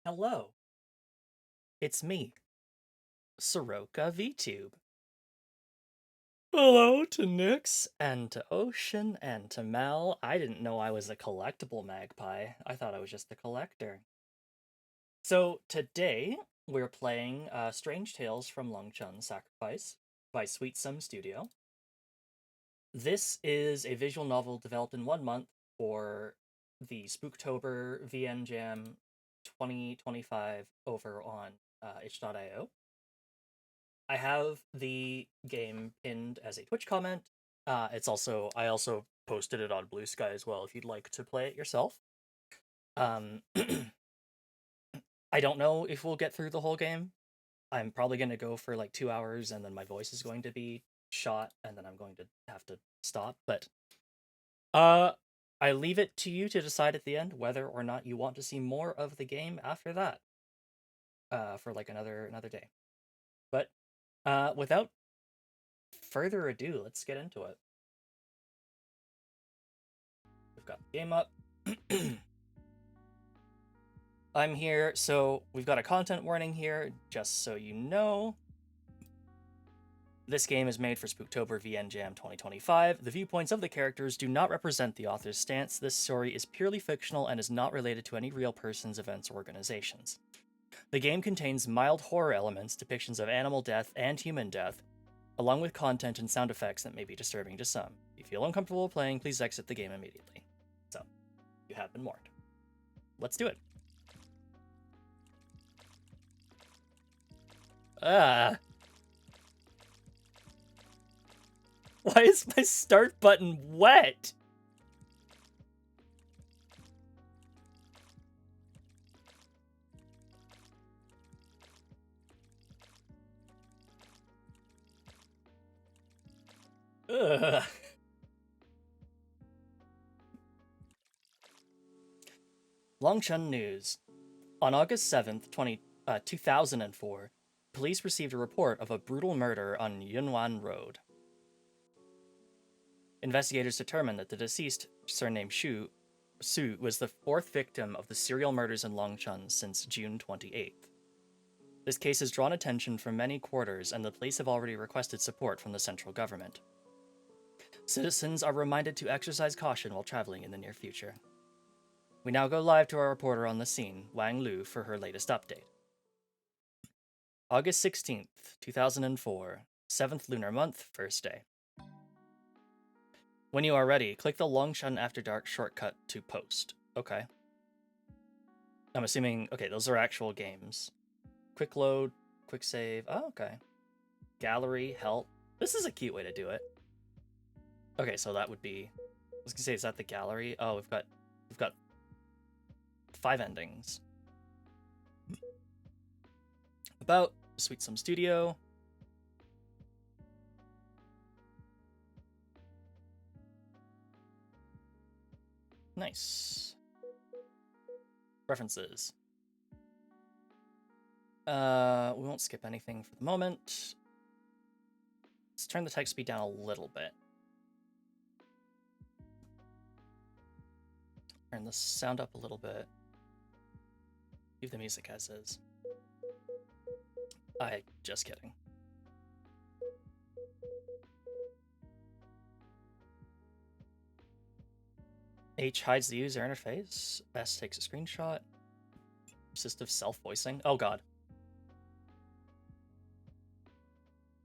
Hello, it's me, Soroka VTube. Hello to Nyx, and to Ocean, and to Mel. I didn't know I was a collectible magpie. I thought I was just a collector. So today, we're playing Strange Tales from Longchun Sacrifice by Sweet Sum Studio. This is a visual novel developed in 1 month for the Spooktober VN Jam 2025 over on itch.io. I have the game pinned as a Twitch comment. I also posted it on Blue Sky as well if you'd like to play it yourself. Um, I don't know if we'll get through the whole game. I'm probably going to go for like 2 hours and then my voice is going to be shot and then I'm going to have to stop. But uh, I leave it to you to decide at the end whether or not you want to see more of the game after that. For like another day. But without further ado, let's get into it. We've got the game up. I'm here, so we've got a content warning here, just so you know. This game is made for Spooktober VN Jam 2025. The viewpoints of the characters do not represent the author's stance. This story is purely fictional and is not related to any real persons, events, or organizations. The game contains mild horror elements, depictions of animal death and human death, along with content and sound effects that may be disturbing to some. If you feel uncomfortable playing, please exit the game immediately. So, you have been warned. Let's do it. Ah. Why is my start button wet? Ugh. Longchun News. On August 7th, 2004, police received a report of a brutal murder on Yunwan Road. Investigators determined that the deceased, surnamed Su, was the fourth victim of the serial murders in Longchun since June 28th. This case has drawn attention from many quarters, and the police have already requested support from the central government. Citizens are reminded to exercise caution while traveling in the near future. We now go live to our reporter on the scene, Wang Lu, for her latest update. August 16th, 2004, 7th lunar month, first day. When you are ready, click the Longchun After Dark shortcut to post. Okay. I'm assuming, okay, those are actual games. Quick load, quick save. Oh, okay. Gallery, help. This is a cute way to do it. Okay, so that would be, I was gonna say, is that the gallery? Oh, we've got 5 endings. About Sweet Sum Studio. Nice. References. We won't skip anything for the moment. Let's turn the text speed down a little bit. Turn the sound up a little bit. Leave the music as is. Just kidding. H hides the user interface. S takes a screenshot. Assistive self-voicing. Oh god.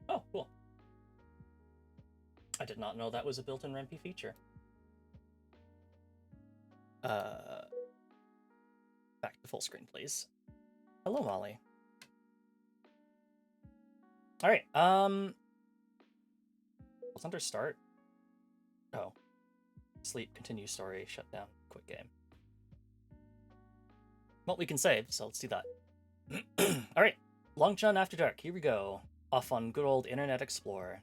Oh, cool. I did not know that was a built-in Rempy feature. Back to full screen, please. Hello, Molly. Alright, what's under start? Oh. Sleep, continue story, shut down, quit game. Well, we can save, so let's do that. Alright, Longchun After Dark, here we go. Off on good old Internet Explorer.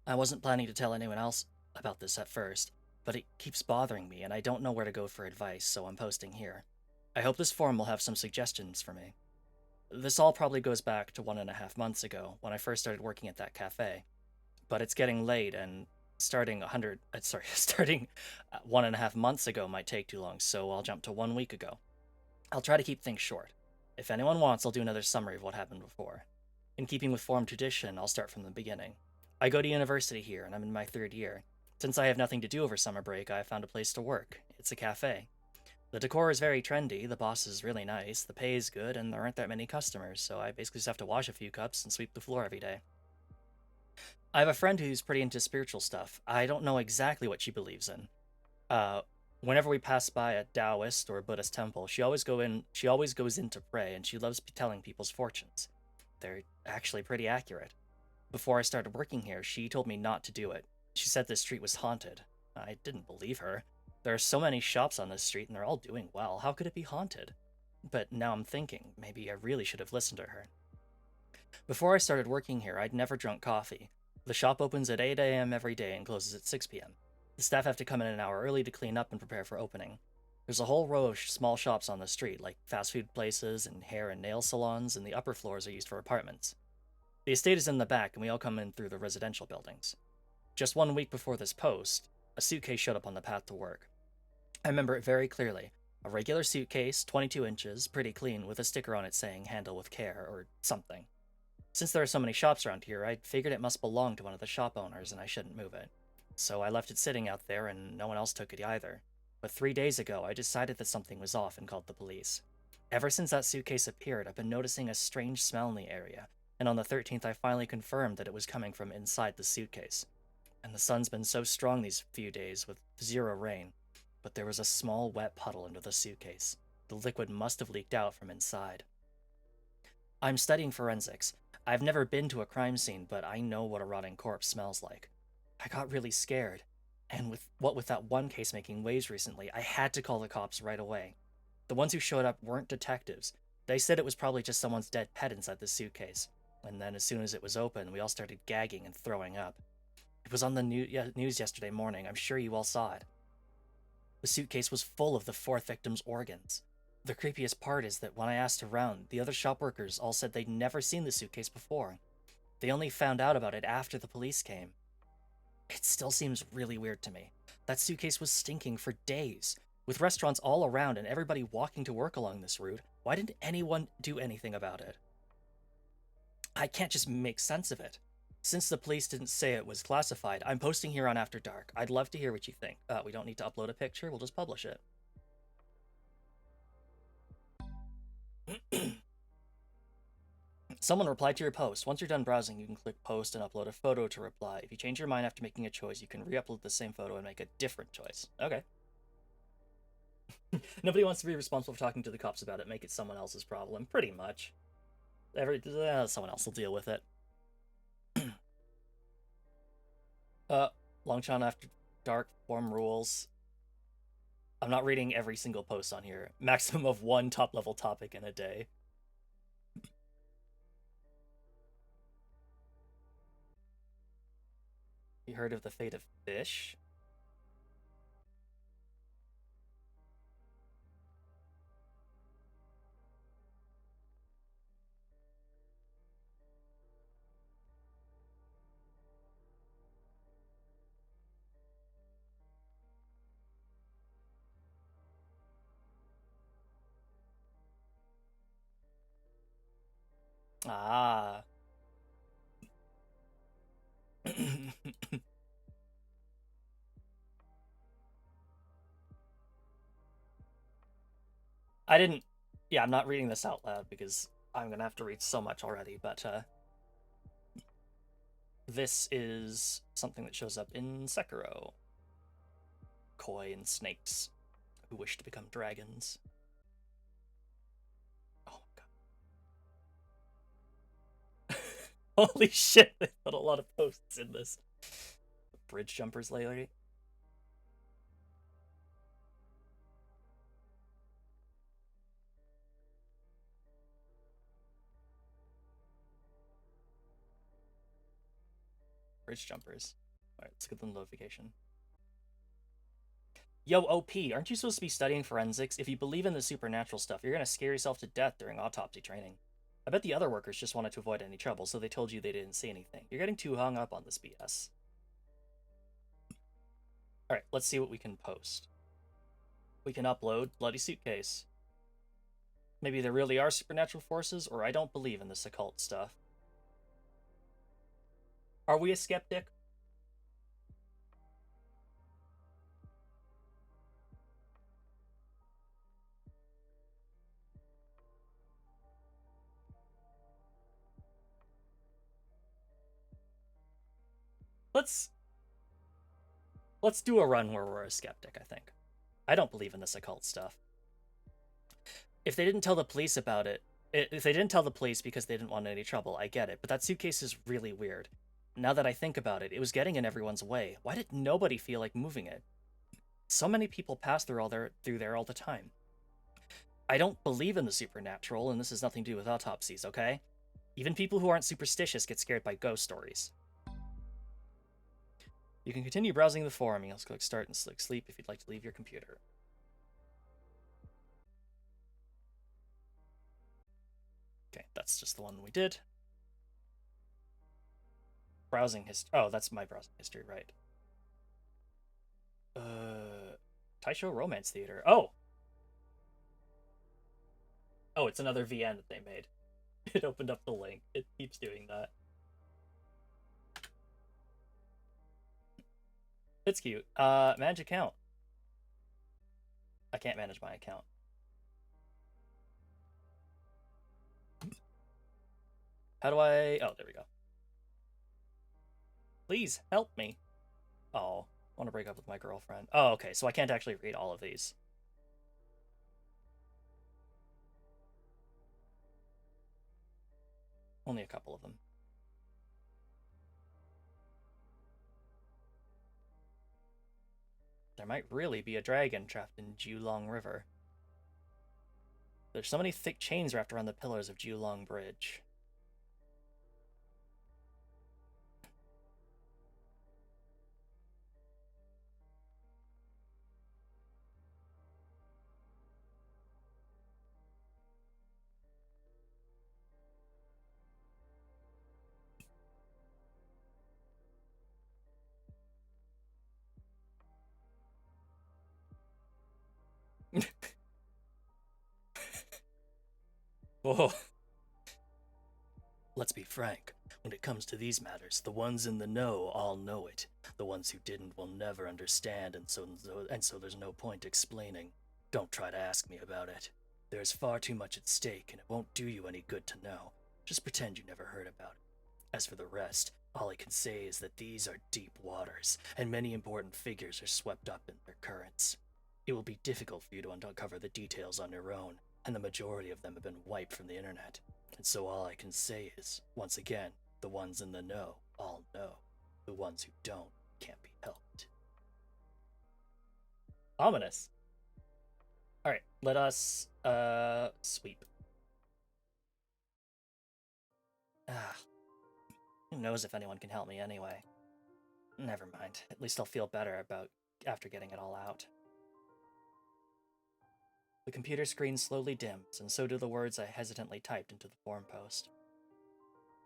I wasn't planning to tell anyone else about this at first, but it keeps bothering me and I don't know where to go for advice, so I'm posting here. I hope this forum will have some suggestions for me. This all probably goes back to 1.5 months ago, when I first started working at that cafe. But it's getting late, and starting 1.5 months ago might take too long, so I'll jump to 1 week ago. I'll try to keep things short. If anyone wants, I'll do another summary of what happened before. In keeping with form tradition, I'll start from the beginning. I go to university here, and I'm in my third year. Since I have nothing to do over summer break, I have found a place to work. It's a cafe. The decor is very trendy, the boss is really nice, the pay is good, and there aren't that many customers, so I basically just have to wash a few cups and sweep the floor every day. I have a friend who's pretty into spiritual stuff. I don't know exactly what she believes in. Uh, Whenever we pass by a Taoist or a Buddhist temple, she always goes in to pray, and she loves telling people's fortunes. They're actually pretty accurate. Before I started working here, she told me not to do it. She said this street was haunted. I didn't believe her. There are so many shops on this street and they're all doing well. How could it be haunted? But now I'm thinking, maybe I really should have listened to her. Before I started working here, I'd never drunk coffee. The shop opens at 8 a.m. every day and closes at 6 p.m. The staff have to come in an hour early to clean up and prepare for opening. There's a whole row of small shops on the street, like fast food places and hair and nail salons, and the upper floors are used for apartments. The estate is in the back, and we all come in through the residential buildings. Just 1 week before this post, a suitcase showed up on the path to work. I remember it very clearly. A regular suitcase, 22 inches, pretty clean, with a sticker on it saying handle with care, or something. Since there are so many shops around here, I figured it must belong to one of the shop owners and I shouldn't move it. So I left it sitting out there and no one else took it either. But 3 days ago, I decided that something was off and called the police. Ever since that suitcase appeared, I've been noticing a strange smell in the area, and on the 13th, I finally confirmed that it was coming from inside the suitcase. And the sun's been so strong these few days with zero rain, but there was a small wet puddle under the suitcase. The liquid must have leaked out from inside. I'm studying forensics. I've never been to a crime scene, but I know what a rotting corpse smells like. I got really scared, and with that one case making waves recently, I had to call the cops right away. The ones who showed up weren't detectives. They said it was probably just someone's dead pet inside the suitcase. And then as soon as it was open, we all started gagging and throwing up. It was on the news yesterday morning. I'm sure you all saw it. The suitcase was full of the fourth victim's organs. The creepiest part is that when I asked around, the other shop workers all said they'd never seen the suitcase before. They only found out about it after the police came. It still seems really weird to me. That suitcase was stinking for days. With restaurants all around and everybody walking to work along this route, why didn't anyone do anything about it? I can't just make sense of it. Since the police didn't say it was classified, I'm posting here on After Dark. I'd love to hear what you think. We don't need to upload a picture, we'll just publish it. Someone replied to your post. Once you're done browsing, you can click post and upload a photo to reply. If you change your mind after making a choice, you can re-upload the same photo and make a different choice. Okay. Nobody wants to be responsible for talking to the cops about it. Make it someone else's problem. Pretty much. Someone else will deal with it. Longchun After Dark form rules. I'm not reading every single post on here. Maximum of one top-level topic in a day. You heard of the fate of fish? Ah. I didn't. Yeah, I'm not reading this out loud because I'm gonna have to read so much already, but this is something that shows up in Sekiro. Koi and snakes who wish to become dragons. Oh my god. Holy shit, they put a lot of posts in this. Bridge jumpers lately. Bridge jumpers. Alright, let's get the notification. Yo, OP, aren't you supposed to be studying forensics? If you believe in the supernatural stuff, you're gonna scare yourself to death during autopsy training. I bet the other workers just wanted to avoid any trouble, so they told you they didn't see anything. You're getting too hung up on this BS. Alright, let's see what we can post. We can upload Bloody Suitcase. Maybe there really are supernatural forces, or I don't believe in this occult stuff. Are we a skeptic? Let's let's do a run where we're a skeptic, I think. I don't believe in this occult stuff. If they didn't tell the police about it, if they didn't tell the police because they didn't want any trouble, I get it. But that suitcase is really weird. Now that I think about it, it was getting in everyone's way. Why did nobody feel like moving it? So many people pass through there all the time. I don't believe in the supernatural, and this has nothing to do with autopsies, okay? Even people who aren't superstitious get scared by ghost stories. You can continue browsing the forum. You'll click start and click sleep if you'd like to leave your computer. Okay, that's just the one we did. Browsing history. Oh, that's my browsing history, right. Taisho Romance Theater. Oh! Oh, it's another VN that they made. It opened up the link. It keeps doing that. It's cute. Manage account. I can't manage my account. How do I... Oh, there we go. Please, help me. Oh, I want to break up with my girlfriend. Oh, okay, so I can't actually read all of these. Only a couple of them. There might really be a dragon trapped in Julong River. There's so many thick chains wrapped around the pillars of Julong Bridge. Whoa. Let's be frank. When it comes to these matters, the ones in the know all know it. The ones who didn't will never understand, and so there's no point explaining. Don't try to ask me about it. There's far too much at stake, and it won't do you any good to know. Just pretend you never heard about it. As for the rest, all I can say is that these are deep waters, and many important figures are swept up in their currents. It will be difficult for you to uncover the details on your own, and the majority of them have been wiped from the internet. And so all I can say is, once again, the ones in the know all know. The ones who don't can't be helped. Ominous. Alright, let us, sweep. Ah, who knows if anyone can help me anyway. Never mind. At least I'll feel better about after getting it all out. The computer screen slowly dims, and so do the words I hesitantly typed into the forum post.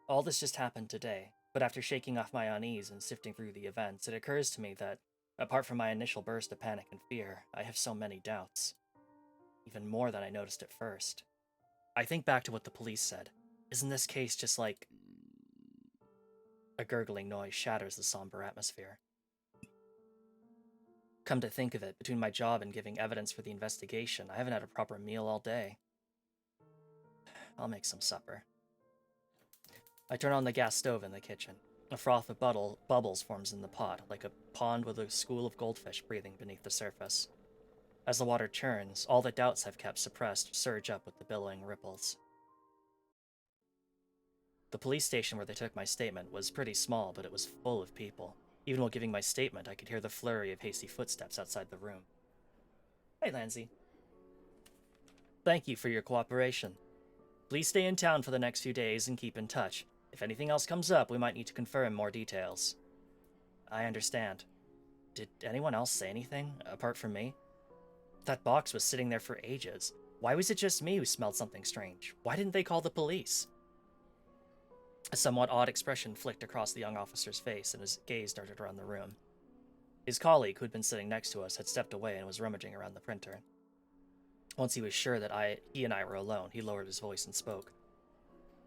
All this just happened today, but after shaking off my unease and sifting through the events, it occurs to me that, apart from my initial burst of panic and fear, I have so many doubts. Even more than I noticed at first. I think back to what the police said. Isn't this case just like... A gurgling noise shatters the somber atmosphere. Come to think of it, between my job and giving evidence for the investigation, I haven't had a proper meal all day. I'll make some supper. I turn on the gas stove in the kitchen. A froth of bubbles forms in the pot, like a pond with a school of goldfish breathing beneath the surface. As the water churns, all the doubts I've kept suppressed surge up with the billowing ripples. The police station where they took my statement was pretty small, but it was full of people. Even while giving my statement, I could hear the flurry of hasty footsteps outside the room. Hey, Lansy. Thank you for your cooperation. Please stay in town for the next few days and keep in touch. If anything else comes up, we might need to confirm more details. I understand. Did anyone else say anything, apart from me? That box was sitting there for ages. Why was it just me who smelled something strange? Why didn't they call the police? A somewhat odd expression flicked across the young officer's face, and his gaze darted around the room. His colleague, who had been sitting next to us, had stepped away and was rummaging around the printer. Once he was sure that he and I were alone, he lowered his voice and spoke.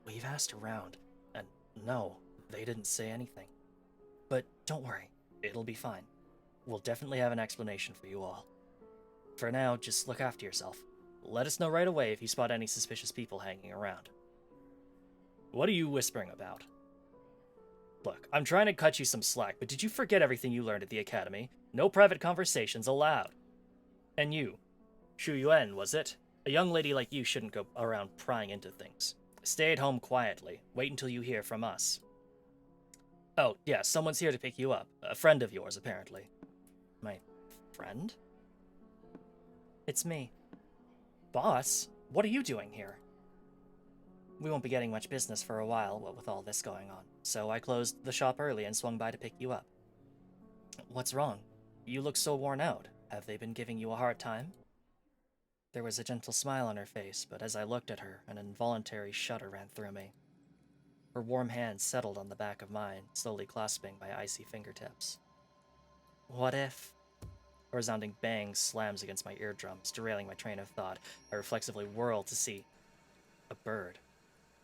We've asked around, and no, they didn't say anything. But don't worry, it'll be fine. We'll definitely have an explanation for you all. For now, just look after yourself. Let us know right away if you spot any suspicious people hanging around. What are you whispering about? Look, I'm trying to cut you some slack, but did you forget everything you learned at the academy? No private conversations allowed. And you, Shu Yuan, was it? A young lady like you shouldn't go around prying into things. Stay at home quietly. Wait until you hear from us. Oh, yeah, someone's here to pick you up. A friend of yours, apparently. My friend? It's me. Boss, what are you doing here? We won't be getting much business for a while, what with all this going on, so I closed the shop early and swung by to pick you up. What's wrong? You look so worn out. Have they been giving you a hard time? There was a gentle smile on her face, but as I looked at her, an involuntary shudder ran through me. Her warm hand settled on the back of mine, slowly clasping my icy fingertips. What if... A resounding bang slams against my eardrums, derailing my train of thought. I reflexively whirl to see a bird.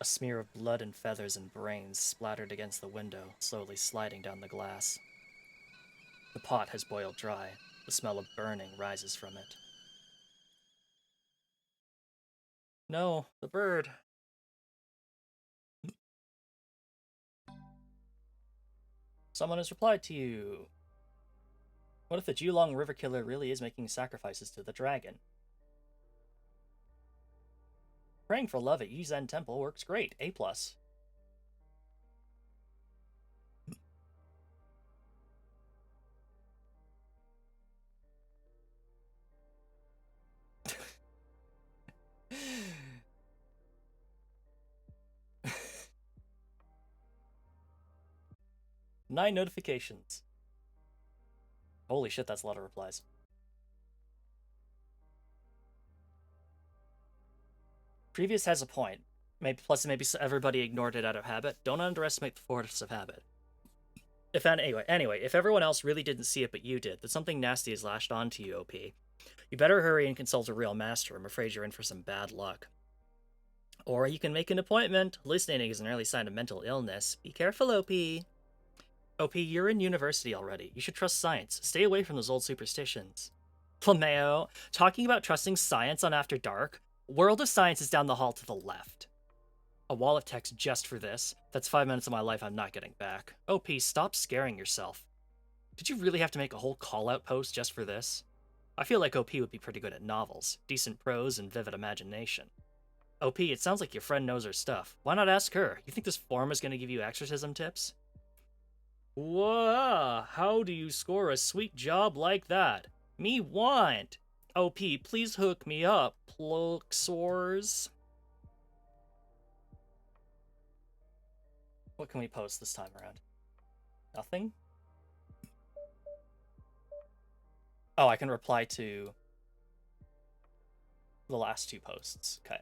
A smear of blood and feathers and brains splattered against the window, slowly sliding down the glass. The pot has boiled dry. The smell of burning rises from it. No, the bird. Someone has replied to you. What if the Julong River Killer really is making sacrifices to the dragon? Praying for love at Yizhen Temple works great. A+. Nine notifications. Holy shit, that's a lot of replies. Previous has a point. Maybe everybody ignored it out of habit. Don't underestimate the force of habit. Anyway, if everyone else really didn't see it but you did, then something nasty has lashed onto you, OP. You better hurry and consult a real master. I'm afraid you're in for some bad luck. Or you can make an appointment. Hallucinating is an early sign of mental illness. Be careful, OP. OP, you're in university already. You should trust science. Stay away from those old superstitions. Flameo, talking about trusting science on After Dark? World of Science is down the hall to the left. A wall of text just for this. That's 5 minutes of my life I'm not getting back. OP, stop scaring yourself. Did you really have to make a whole call-out post just for this? I feel like OP would be pretty good at novels, decent prose, and vivid imagination. OP, it sounds like your friend knows her stuff. Why not ask her? You think this forum is going to give you exorcism tips? Whoa, how do you score a sweet job like that? Me want. OP, please hook me up, Pluxors. What can we post this time around? Nothing? Oh, I can reply to the last two posts. Okay.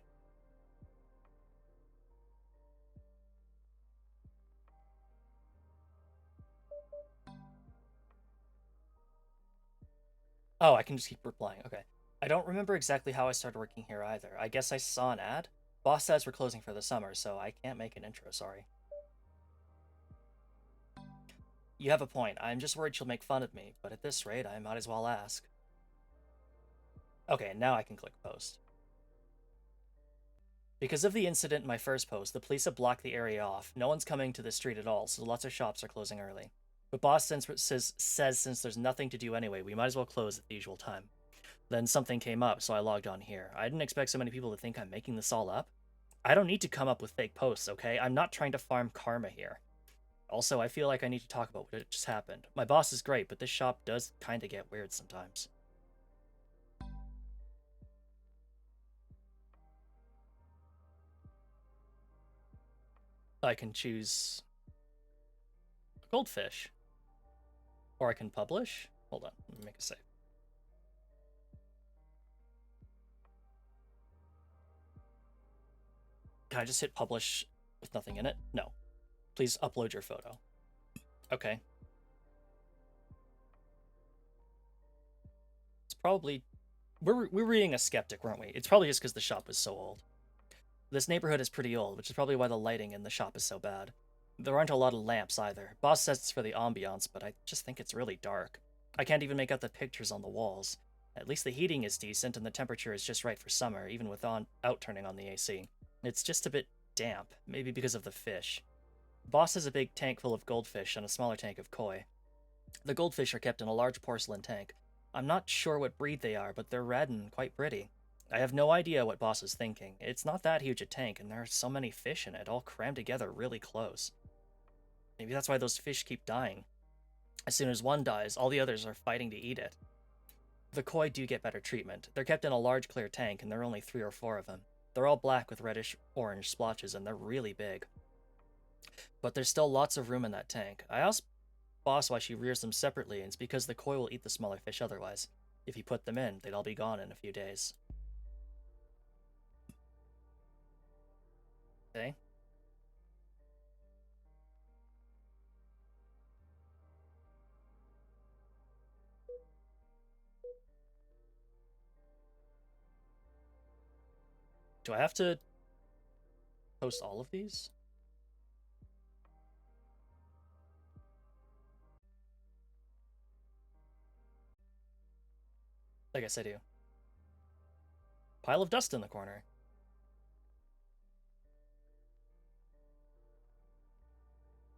Oh, I can just keep replying. Okay. I don't remember exactly how I started working here either. I guess I saw an ad. Boss says we're closing for the summer, so I can't make an intro, sorry. You have a point. I'm just worried she'll make fun of me, but at this rate, I might as well ask. Okay, now I can click post. Because of the incident in my first post, the police have blocked the area off. No one's coming to the street at all, so lots of shops are closing early. But boss says since there's nothing to do anyway, we might as well close at the usual time. Then something came up, so I logged on here. I didn't expect so many people to think I'm making this all up. I don't need to come up with fake posts, okay? I'm not trying to farm karma here. Also, I feel like I need to talk about what just happened. My boss is great, but this shop does kinda get weird sometimes. I can choose a goldfish. Or I can publish. Hold on, let me make a save. Can I just hit publish with nothing in it? No. Please upload your photo. Okay. It's probably we were being a skeptic, weren't we? It's probably just because the shop was so old. This neighborhood is pretty old, which is probably why the lighting in the shop is so bad. There aren't a lot of lamps either. Boss says it's for the ambiance, but I just think it's really dark. I can't even make out the pictures on the walls. At least the heating is decent and the temperature is just right for summer, even without turning on the AC. It's just a bit damp, maybe because of the fish. Boss has a big tank full of goldfish and a smaller tank of koi. The goldfish are kept in a large porcelain tank. I'm not sure what breed they are, but they're red and quite pretty. I have no idea what Boss is thinking. It's not that huge a tank, and there are so many fish in it, all crammed together really close. Maybe that's why those fish keep dying. As soon as one dies, all the others are fighting to eat it. The koi do get better treatment. They're kept in a large clear tank, and there are only 3 or 4 of them. They're all black with reddish-orange splotches, and they're really big. But there's still lots of room in that tank. I asked Boss why she rears them separately, and it's because the koi will eat the smaller fish otherwise. If you put them in, they'd all be gone in a few days. Okay? Do I have to post all of these? I guess I do. Pile of dust in the corner.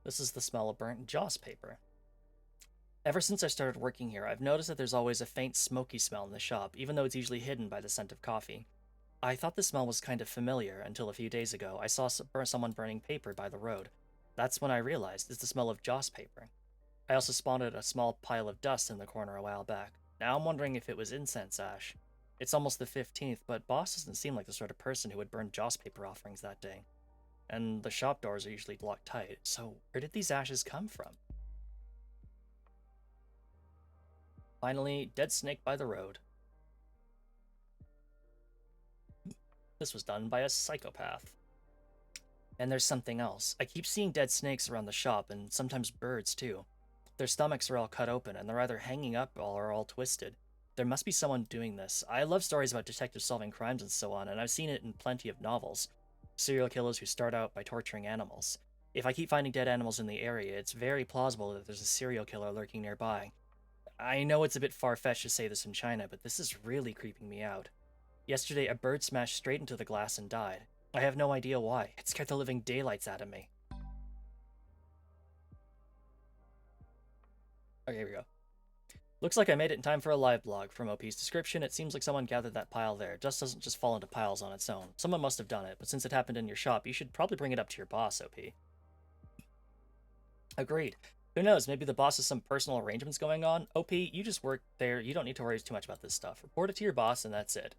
This is the smell of burnt joss paper. Ever since I started working here, I've noticed that there's always a faint smoky smell in the shop, even though it's usually hidden by the scent of coffee. I thought the smell was kind of familiar until a few days ago I saw someone burning paper by the road. That's when I realized it's the smell of joss paper. I also spotted a small pile of dust in the corner a while back. Now I'm wondering if it was incense ash. It's almost the 15th, but Boss doesn't seem like the sort of person who would burn joss paper offerings that day. And the shop doors are usually locked tight, so where did these ashes come from? Finally, dead snake by the road. This was done by a psychopath. And there's something else. I keep seeing dead snakes around the shop, and sometimes birds too. Their stomachs are all cut open, and they're either hanging up or are all twisted. There must be someone doing this. I love stories about detectives solving crimes and so on, and I've seen it in plenty of novels. Serial killers who start out by torturing animals. If I keep finding dead animals in the area, it's very plausible that there's a serial killer lurking nearby. I know it's a bit far-fetched to say this in China, but this is really creeping me out. Yesterday, a bird smashed straight into the glass and died. I have no idea why. It scared the living daylights out of me. Okay, here we go. Looks like I made it in time for a live blog. From OP's description, it seems like someone gathered that pile there. Dust doesn't just fall into piles on its own. Someone must have done it, but since it happened in your shop, you should probably bring it up to your boss, OP. Agreed. Who knows, maybe the boss has some personal arrangements going on? OP, you just work there, you don't need to worry too much about this stuff. Report it to your boss and that's it.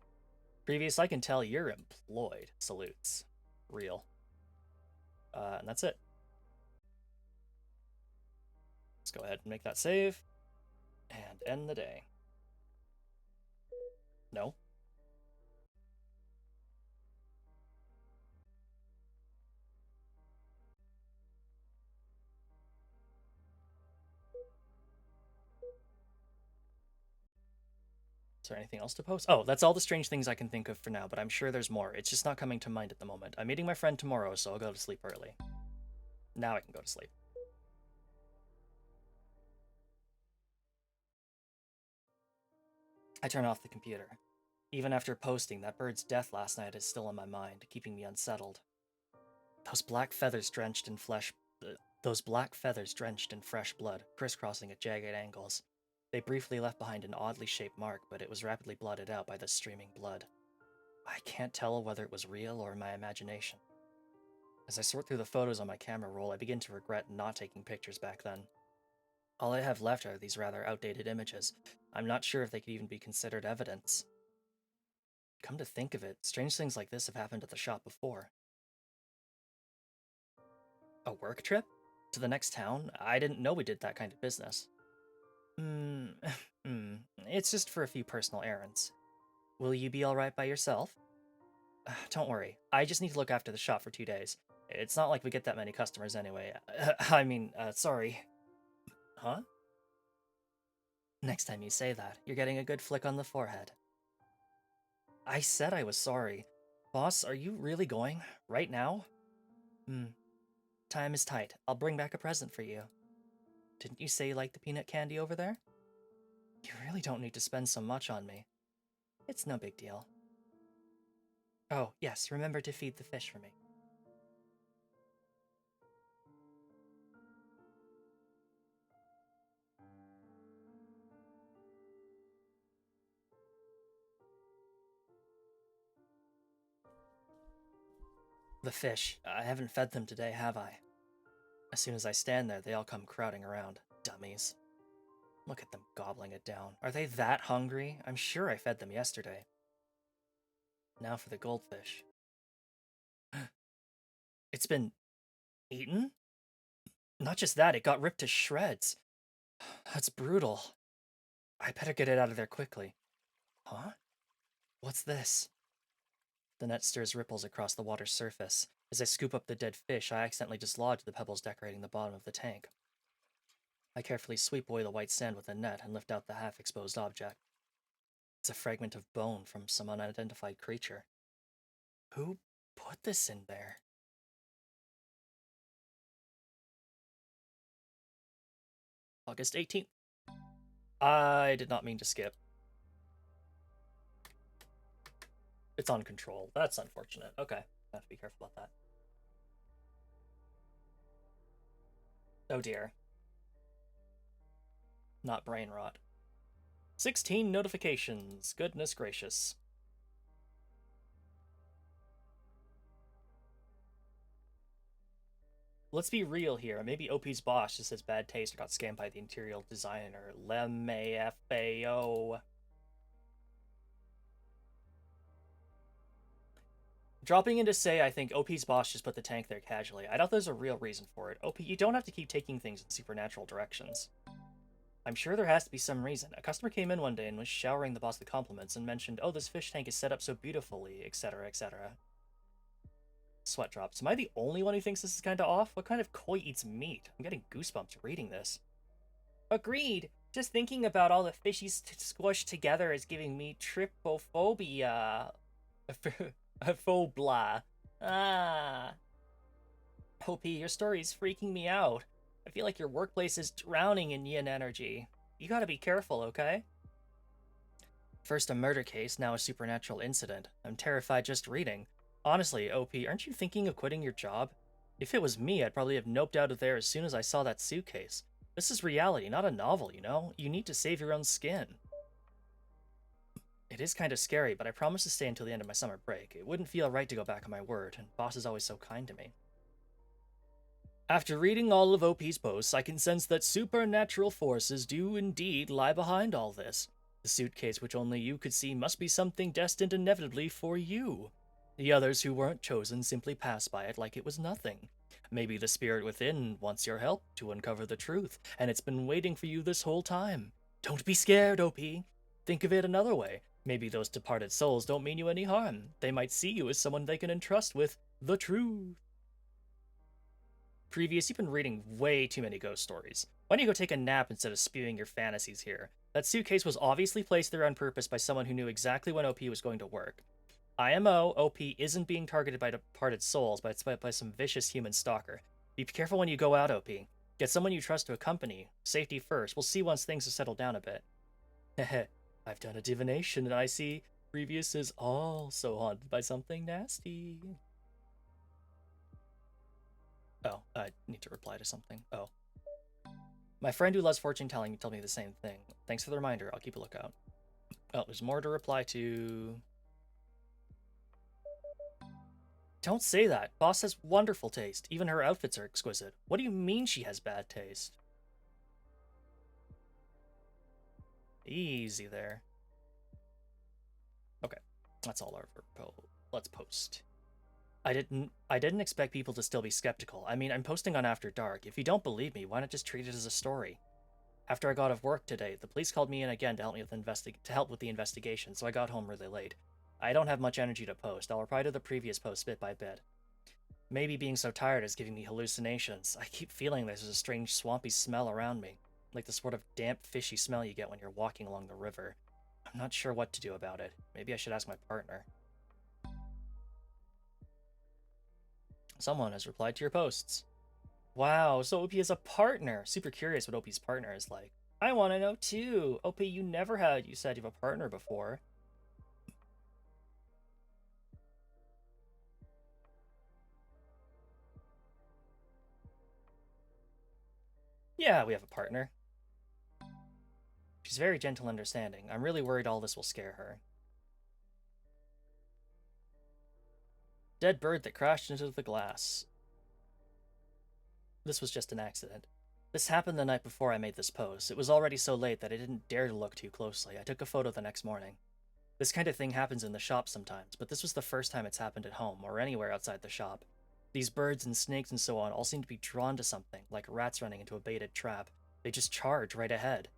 Previous, I can tell you're employed. Salutes. Real. And that's it. Let's go ahead and make that save. And end the day. No. Is there anything else to post? Oh, that's all the strange things I can think of for now, but I'm sure there's more. It's just not coming to mind at the moment. I'm meeting my friend tomorrow, so I'll go to sleep early. Now I can go to sleep. I turn off the computer. Even after posting, that bird's death last night is still in my mind, keeping me unsettled. Those black feathers drenched in flesh. Those black feathers drenched in fresh blood, crisscrossing at jagged angles. They briefly left behind an oddly shaped mark, but it was rapidly blotted out by the streaming blood. I can't tell whether it was real or my imagination. As I sort through the photos on my camera roll, I begin to regret not taking pictures back then. All I have left are these rather outdated images. I'm not sure if they could even be considered evidence. Come to think of it, strange things like this have happened at the shop before. A work trip? To the next town? I didn't know we did that kind of business. It's just for a few personal errands. Will you be alright by yourself? Don't worry, I just need to look after the shop for 2 days. It's not like we get that many customers anyway. Sorry. Huh? Next time you say that, you're getting a good flick on the forehead. I said I was sorry. Boss, are you really going? Right now? Hmm. Time is tight. I'll bring back a present for you. Didn't you say you liked the peanut candy over there? You really don't need to spend so much on me. It's no big deal. Oh, yes, remember to feed the fish for me. The fish. I haven't fed them today, have I? As soon as I stand there, they all come crowding around. Dummies. Look at them gobbling it down. Are they that hungry? I'm sure I fed them yesterday. Now for the goldfish. It's been eaten? Not just that, it got ripped to shreds. That's brutal. I better get it out of there quickly. Huh? What's this? The net stirs ripples across the water's surface. As I scoop up the dead fish, I accidentally dislodge the pebbles decorating the bottom of the tank. I carefully sweep away the white sand with the net and lift out the half-exposed object. It's a fragment of bone from some unidentified creature. Who put this in there? August 18th. I did not mean to skip. It's on control. That's unfortunate. Okay, I have to be careful about that. Oh dear. Not brain rot. 16 notifications. Goodness gracious. Let's be real here. Maybe OP's boss just has bad taste or got scammed by the interior designer. LMAFAO. Dropping in to say I think OP's boss just put the tank there casually. I doubt there's a real reason for it. OP, you don't have to keep taking things in supernatural directions. I'm sure there has to be some reason. A customer came in one day and was showering the boss with compliments and mentioned, oh, this fish tank is set up so beautifully, etc., etc. Sweat drops. Am I the only one who thinks this is kinda off? What kind of koi eats meat? I'm getting goosebumps reading this. Agreed. Just thinking about all the fishies squished together is giving me trypophobia. Phobla. Ah. Hopi, your story's freaking me out. I feel like your workplace is drowning in yin energy. You gotta be careful, okay? First a murder case, now a supernatural incident. I'm terrified just reading. Honestly, OP, aren't you thinking of quitting your job? If it was me, I'd probably have noped out of there as soon as I saw that suitcase. This is reality, not a novel, you know? You need to save your own skin. It is kind of scary, but I promise to stay until the end of my summer break. It wouldn't feel right to go back on my word, and boss is always so kind to me. After reading all of OP's posts, I can sense that supernatural forces do indeed lie behind all this. The suitcase which only you could see must be something destined inevitably for you. The others who weren't chosen simply pass by it like it was nothing. Maybe the spirit within wants your help to uncover the truth, and it's been waiting for you this whole time. Don't be scared, OP. Think of it another way. Maybe those departed souls don't mean you any harm. They might see you as someone they can entrust with the truth. Previous, you've been reading way too many ghost stories. Why don't you go take a nap instead of spewing your fantasies here? That suitcase was obviously placed there on purpose by someone who knew exactly when OP was going to work. IMO, OP isn't being targeted by departed souls, but it's by some vicious human stalker. Be careful when you go out, OP. Get someone you trust to accompany. Safety first. We'll see once things have settled down a bit. Heh. I've done a divination and I see Previous is also haunted by something nasty. Oh, I need to reply to something. Oh. My friend who loves fortune telling told me the same thing. Thanks for the reminder. I'll keep a lookout. Oh, there's more to reply to. Don't say that. Boss has wonderful taste. Even her outfits are exquisite. What do you mean she has bad taste? Easy there. Okay, that's all our let's post. I didn't expect people to still be skeptical. I mean, I'm posting on After Dark. If you don't believe me, why not just treat it as a story? After I got off work today, the police called me in again to help with the investigation, so I got home really late. I don't have much energy to post. I'll reply to the previous post bit by bit. Maybe being so tired is giving me hallucinations. I keep feeling there's a strange swampy smell around me, like the sort of damp, fishy smell you get when you're walking along the river. I'm not sure what to do about it. Maybe I should ask my partner. Someone has replied to your posts. Wow, so OP is a partner. Super curious what OP's partner is like. I want to know too. OP, you never had. You said you have a partner before. Yeah, we have a partner. She's very gentle and understanding. I'm really worried all this will scare her. Dead bird that crashed into the glass. This was just an accident. This happened the night before I made this post. It was already so late that I didn't dare to look too closely. I took a photo the next morning. This kind of thing happens in the shop sometimes, but this was the first time it's happened at home or anywhere outside the shop. These birds and snakes and so on all seem to be drawn to something, like rats running into a baited trap. They just charge right ahead.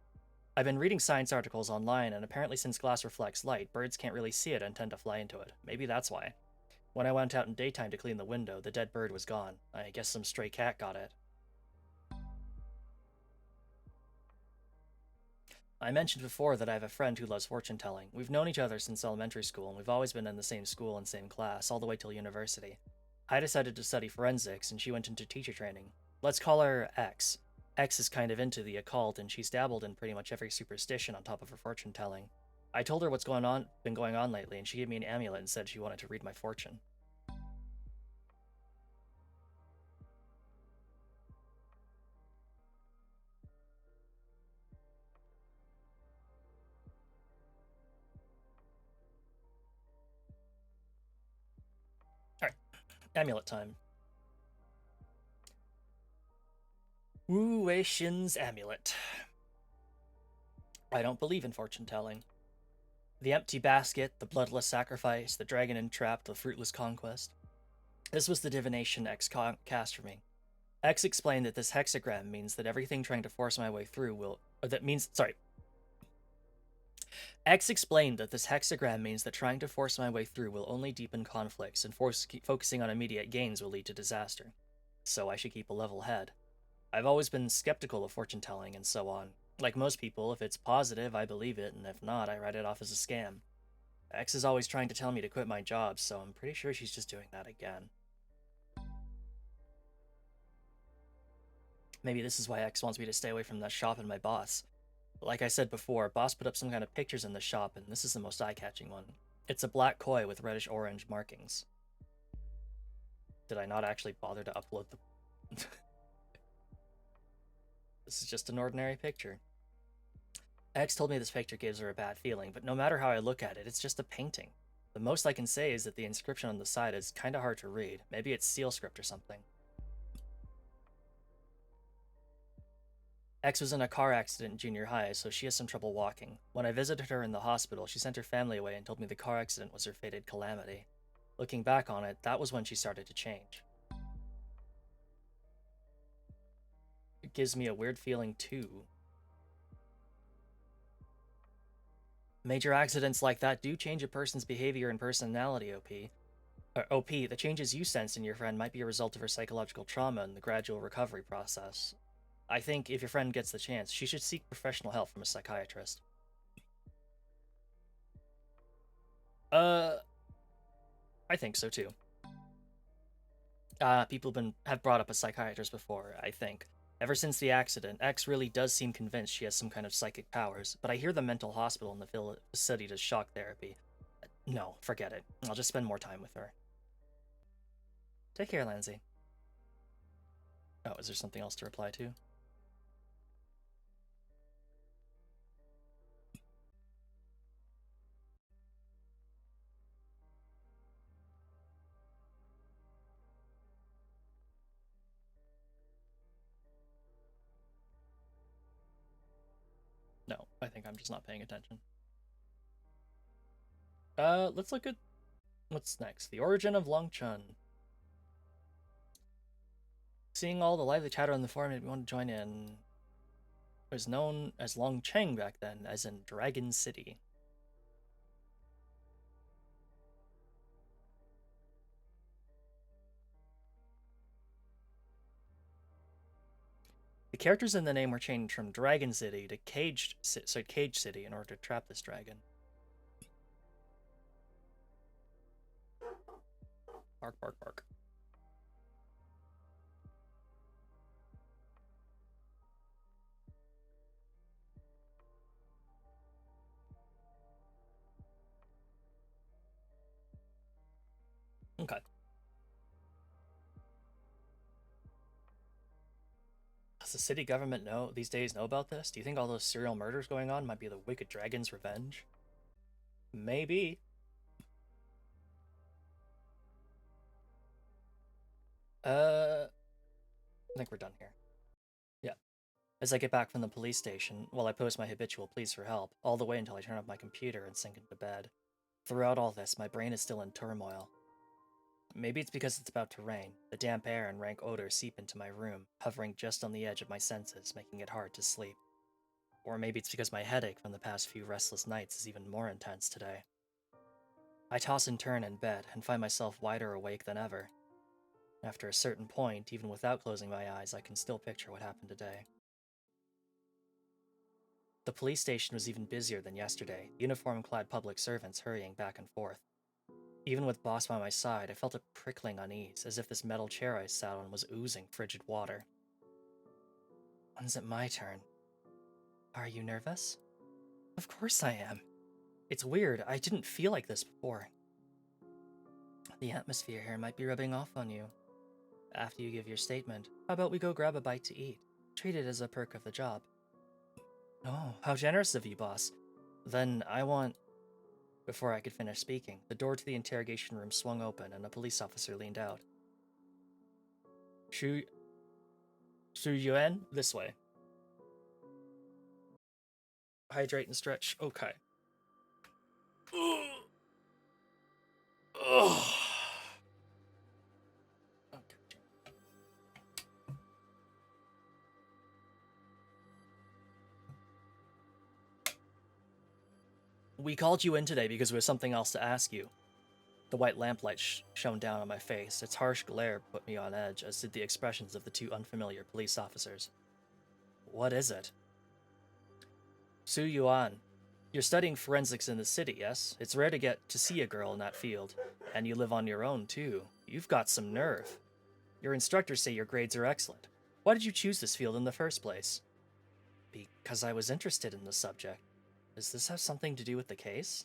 I've been reading science articles online, and apparently since glass reflects light, birds can't really see it and tend to fly into it. Maybe that's why. When I went out in daytime to clean the window, the dead bird was gone. I guess some stray cat got it. I mentioned before that I have a friend who loves fortune telling. We've known each other since elementary school, and we've always been in the same school and same class, all the way till university. I decided to study forensics, and she went into teacher training. Let's call her X. X is kind of into the occult, and she's dabbled in pretty much every superstition on top of her fortune telling. I told her what's been going on lately, and she gave me an amulet and said she wanted to read my fortune. Alright, amulet time. Wu Wei Shin's amulet. I don't believe in fortune telling. The empty basket, the bloodless sacrifice, the dragon entrapped, the fruitless conquest. This was the divination X cast for me. X explained that this hexagram means that everything trying to force my way through will. X explained that this hexagram means that trying to force my way through will only deepen conflicts, and focusing on immediate gains will lead to disaster. So I should keep a level head. I've always been skeptical of fortune telling and so on. Like most people, if it's positive, I believe it, and if not, I write it off as a scam. X is always trying to tell me to quit my job, so I'm pretty sure she's just doing that again. Maybe this is why X wants me to stay away from the shop and my boss. Like I said before, boss put up some kind of pictures in the shop, and this is the most eye-catching one. It's a black koi with reddish-orange markings. Did I not actually bother to upload the... This is just an ordinary picture. X told me this picture gives her a bad feeling, but no matter how I look at it, it's just a painting. The most I can say is that the inscription on the side is kinda hard to read. Maybe it's seal script or something. X was in a car accident in junior high, so she has some trouble walking. When I visited her in the hospital, she sent her family away and told me the car accident was her fated calamity. Looking back on it, that was when she started to change. It gives me a weird feeling too. Major accidents like that do change a person's behavior and personality, OP. OP, the changes you sense in your friend might be a result of her psychological trauma and the gradual recovery process. I think if your friend gets the chance, she should seek professional help from a psychiatrist. Uh, I think so too. People have brought up a psychiatrist before, I think. Ever since the accident, X really does seem convinced she has some kind of psychic powers, but I hear the mental hospital in the facility does shock therapy. No, forget it. I'll just spend more time with her. Take care, Lindsay. Oh, is there something else to reply to? No, I think I'm just not paying attention. Let's look at what's next. The origin of Longchun. Seeing all the lively chatter on the forum made me want to join in. It was known as Longcheng back then, as in Dragon City. The characters in the name were changed from Dragon City to Cage City in order to trap this dragon. Bark, bark, bark. Okay. Does the city government these days know about this? Do you think all those serial murders going on might be the Wicked Dragon's revenge? Maybe. I think we're done here. Yeah. As I get back from the police station, while I post my habitual pleas for help, all the way until I turn off my computer and sink into bed. Throughout all this, my brain is still in turmoil. Maybe it's because it's about to rain. The damp air and rank odor seep into my room, hovering just on the edge of my senses, making it hard to sleep. Or maybe it's because my headache from the past few restless nights is even more intense today. I toss and turn in bed and find myself wider awake than ever. After a certain point, even without closing my eyes, I can still picture what happened today. The police station was even busier than yesterday, uniform-clad public servants hurrying back and forth. Even with Boss by my side, I felt a prickling unease, as if this metal chair I sat on was oozing frigid water. When's it my turn? Are you nervous? Of course I am. It's weird, I didn't feel like this before. The atmosphere here might be rubbing off on you. After you give your statement, how about we go grab a bite to eat? Treat it as a perk of the job. Oh, how generous of you, boss. Then I want... Before I could finish speaking, the door to the interrogation room swung open and a police officer leaned out. Shu Yuan? This way. Hydrate and stretch. Okay. Ugh. We called you in today because we have something else to ask you. The white lamplight shone down on my face. Its harsh glare put me on edge, as did the expressions of the two unfamiliar police officers. What is it? Su Yuan, you're studying forensics in the city, yes? It's rare to get to see a girl in that field. And you live on your own, too. You've got some nerve. Your instructors say your grades are excellent. Why did you choose this field in the first place? Because I was interested in the subject. Does this have something to do with the case?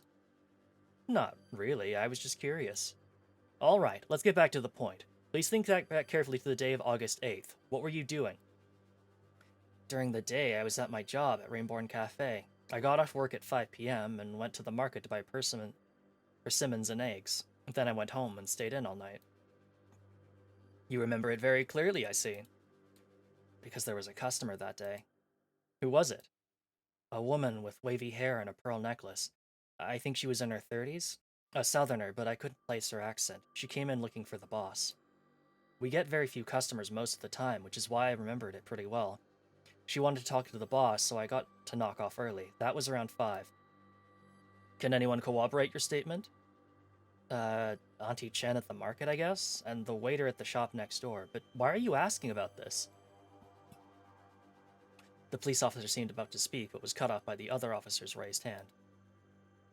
Not really, I was just curious. Alright, let's get back to the point. Please think back carefully to the day of August 8th. What were you doing? During the day, I was at my job at Rainborn Cafe. I got off work at 5 p.m. and went to the market to buy persimmons and eggs. Then I went home and stayed in all night. You remember it very clearly, I see. Because there was a customer that day. Who was it? A woman with wavy hair and a pearl necklace. I think she was in her 30s? A southerner, but I couldn't place her accent. She came in looking for the boss. We get very few customers most of the time, which is why I remembered it pretty well. She wanted to talk to the boss, so I got to knock off early. That was around 5. Can anyone corroborate your statement? Auntie Chen at the market, I guess? And the waiter at the shop next door. But why are you asking about this? The police officer seemed about to speak, but was cut off by the other officer's raised hand.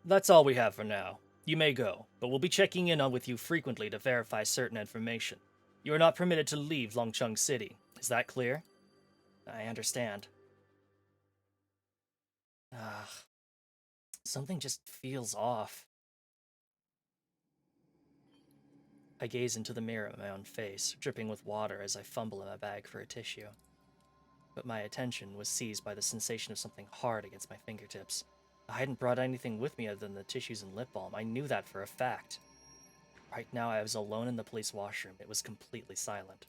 That's all we have for now. You may go, but we'll be checking in on with you frequently to verify certain information. You are not permitted to leave Longchun City. Is that clear? I understand. Something just feels off. I gaze into the mirror at my own face, dripping with water as I fumble in my bag for a tissue. But my attention was seized by the sensation of something hard against my fingertips. I hadn't brought anything with me other than the tissues and lip balm. I knew that for a fact. Right now I was alone in the police washroom. It was completely silent.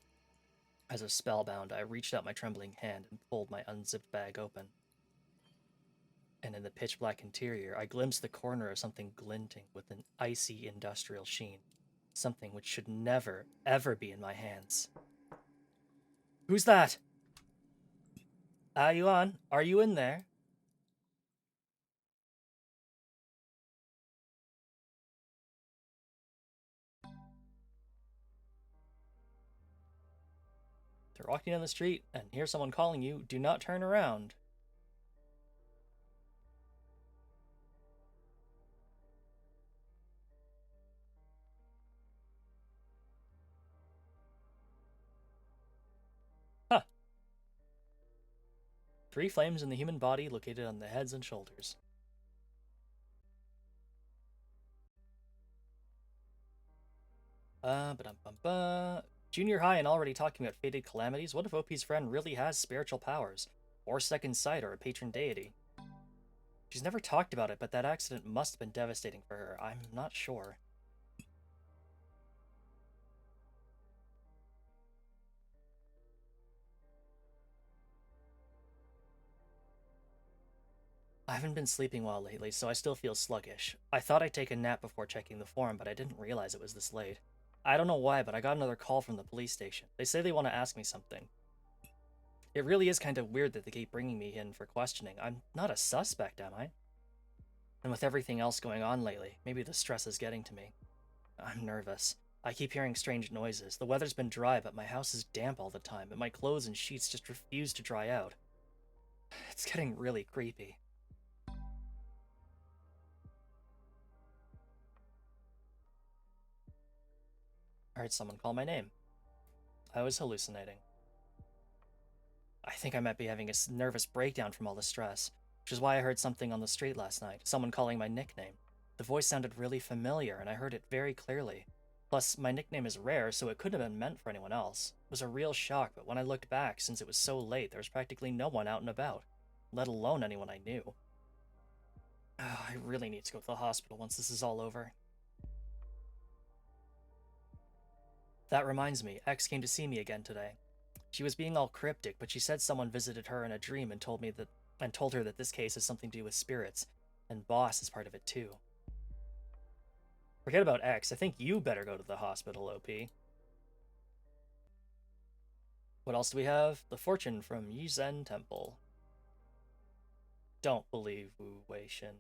As if spellbound, I reached out my trembling hand and pulled my unzipped bag open. And in the pitch-black interior, I glimpsed the corner of something glinting with an icy industrial sheen. Something which should never, ever be in my hands. Who's that? Yuan, are you in there? If you're walking down the street and hear someone calling you, do not turn around. 3 flames in the human body located on the heads and shoulders. Ba-dum-bum-ba. Junior high and already talking about fated calamities. What if OP's friend really has spiritual powers? Or second sight or a patron deity? She's never talked about it, but that accident must have been devastating for her. I'm not sure. I haven't been sleeping well lately, so I still feel sluggish. I thought I'd take a nap before checking the forum, but I didn't realize it was this late. I don't know why, but I got another call from the police station. They say they want to ask me something. It really is kind of weird that they keep bringing me in for questioning. I'm not a suspect, am I? And with everything else going on lately, maybe the stress is getting to me. I'm nervous. I keep hearing strange noises. The weather's been dry, but my house is damp all the time, and my clothes and sheets just refuse to dry out. It's getting really creepy. I heard someone call my name. I was hallucinating. I think I might be having a nervous breakdown from all the stress, which is why I heard something on the street last night, someone calling my nickname. The voice sounded really familiar, and I heard it very clearly. Plus, my nickname is rare, so it couldn't have been meant for anyone else. It was a real shock, but when I looked back, since it was so late, there was practically no one out and about, let alone anyone I knew. I really need to go to the hospital once this is all over. That reminds me, X came to see me again today. She was being all cryptic, but she said someone visited her in a dream and told her that this case has something to do with spirits, and Boss is part of it too. Forget about X. I think you better go to the hospital, OP. What else do we have? The fortune from Yizen Temple. Don't believe Wu Wei-shin.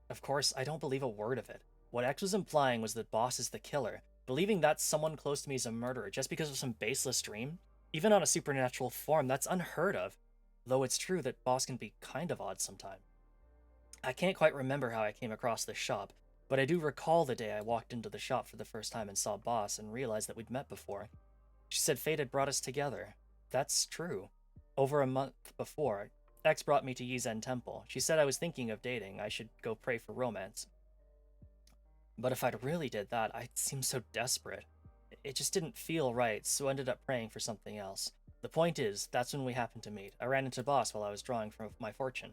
Of course, I don't believe a word of it. What X was implying was that Boss is the killer. Believing that someone close to me is a murderer just because of some baseless dream? Even on a supernatural form, that's unheard of. Though it's true that Boss can be kind of odd sometimes. I can't quite remember how I came across this shop, but I do recall the day I walked into the shop for the first time and saw Boss and realized that we'd met before. She said fate had brought us together. That's true. Over a month before, X brought me to Yizen Temple. She said I was thinking of dating. I should go pray for romance. But if I'd really did that, I'd seem so desperate. It just didn't feel right, so I ended up praying for something else. The point is, that's when we happened to meet. I ran into Boss while I was drawing for my fortune.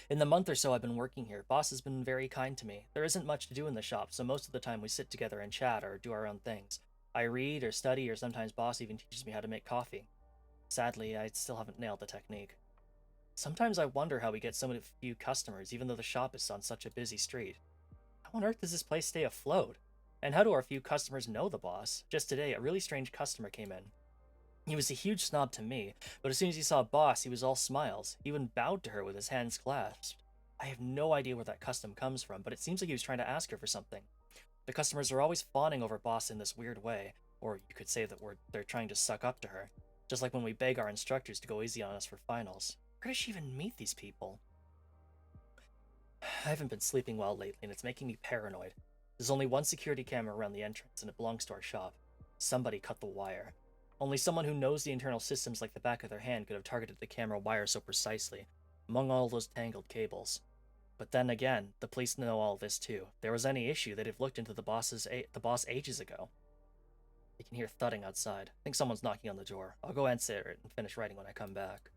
In the month or so I've been working here, Boss has been very kind to me. There isn't much to do in the shop, so most of the time we sit together and chat or do our own things. I read or study, or sometimes Boss even teaches me how to make coffee. Sadly, I still haven't nailed the technique. Sometimes I wonder how we get so few customers, even though the shop is on such a busy street. How on earth does this place stay afloat? And how do our few customers know the Boss? Just today, a really strange customer came in. He was a huge snob to me, but as soon as he saw Boss, he was all smiles. He even bowed to her with his hands clasped. I have no idea where that custom comes from, but it seems like he was trying to ask her for something. The customers are always fawning over Boss in this weird way, or you could say that they're trying to suck up to her, just like when we beg our instructors to go easy on us for finals. Where does she even meet these people? I haven't been sleeping well lately, and it's making me paranoid. There's only one security camera around the entrance, and it belongs to our shop. Somebody cut the wire. Only someone who knows the internal systems like the back of their hand could have targeted the camera wire so precisely, among all those tangled cables. But then again, the police know all this too. If there was any issue, they'd have looked into the boss ages ago. I can hear thudding outside. I think someone's knocking on the door. I'll go answer it and finish writing when I come back.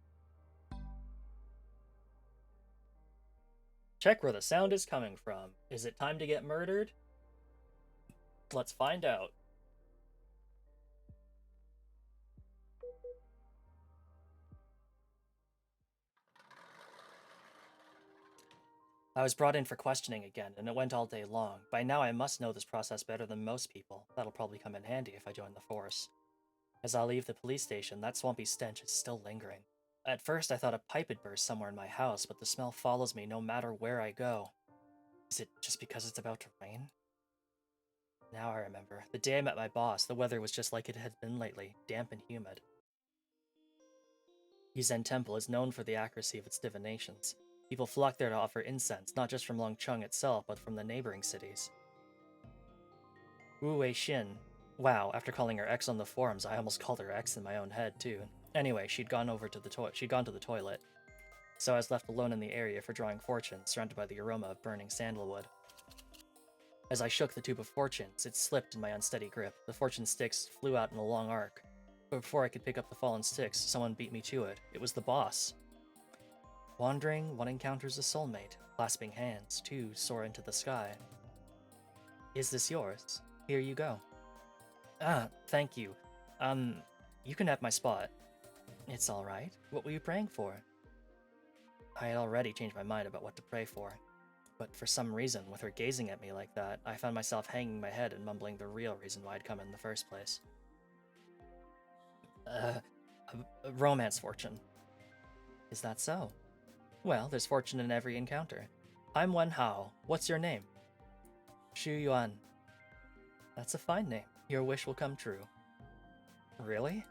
Check where the sound is coming from. Is it time to get murdered? Let's find out. I was brought in for questioning again, and it went all day long. By now I must know this process better than most people. That'll probably come in handy if I join the force. As I leave the police station, that swampy stench is still lingering. At first I thought a pipe had burst somewhere in my house, but the smell follows me no matter where I go. Is it just because it's about to rain? Now I remember. The day I met my boss, the weather was just like it had been lately, damp and humid. Yizen Temple is known for the accuracy of its divinations. People flock there to offer incense, not just from Longchun itself, but from the neighboring cities. Wu Wei-shin Wow, after calling her ex on the forums, I almost called her ex in my own head, too. Anyway, she'd gone to the toilet. So I was left alone in the area for drawing fortunes, surrounded by the aroma of burning sandalwood. As I shook the tube of fortunes, it slipped in my unsteady grip. The fortune sticks flew out in a long arc. But before I could pick up the fallen sticks, someone beat me to it. It was the boss. Wandering, one encounters a soulmate. Clasping hands, two soar into the sky. Is this yours? Here you go. Ah, thank you. You can have my spot. It's all right. What were you praying for? I had already changed my mind about what to pray for. But for some reason, with her gazing at me like that, I found myself hanging my head and mumbling the real reason why I'd come in the first place. A romance fortune. Is that so? Well, there's fortune in every encounter. I'm Wen Hao. What's your name? Xu Yuan. That's a fine name. Your wish will come true. Really?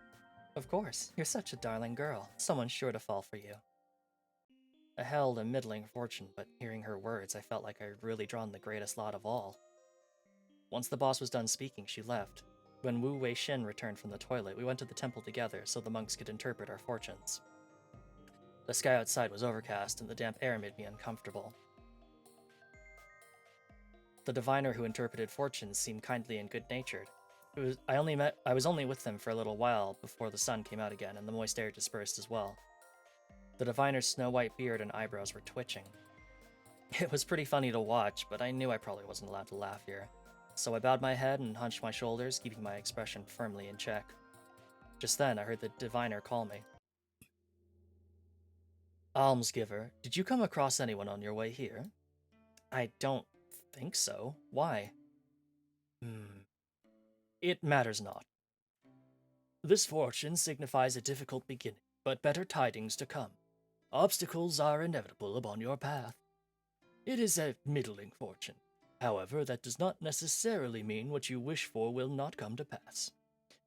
Of course. You're such a darling girl. Someone's sure to fall for you. I held a middling fortune, but hearing her words, I felt like I'd really drawn the greatest lot of all. Once the boss was done speaking, she left. When Wu Wei Shin returned from the toilet, we went to the temple together so the monks could interpret our fortunes. The sky outside was overcast, and the damp air made me uncomfortable. The diviner who interpreted fortunes seemed kindly and good-natured. I was only with them for a little while before the sun came out again, and the moist air dispersed as well. The diviner's snow-white beard and eyebrows were twitching. It was pretty funny to watch, but I knew I probably wasn't allowed to laugh here. So I bowed my head and hunched my shoulders, keeping my expression firmly in check. Just then, I heard the diviner call me. Almsgiver, did you come across anyone on your way here? I don't think so. Why? It matters not. This fortune signifies a difficult beginning, but better tidings to come. Obstacles are inevitable upon your path. It is a middling fortune. However, that does not necessarily mean what you wish for will not come to pass.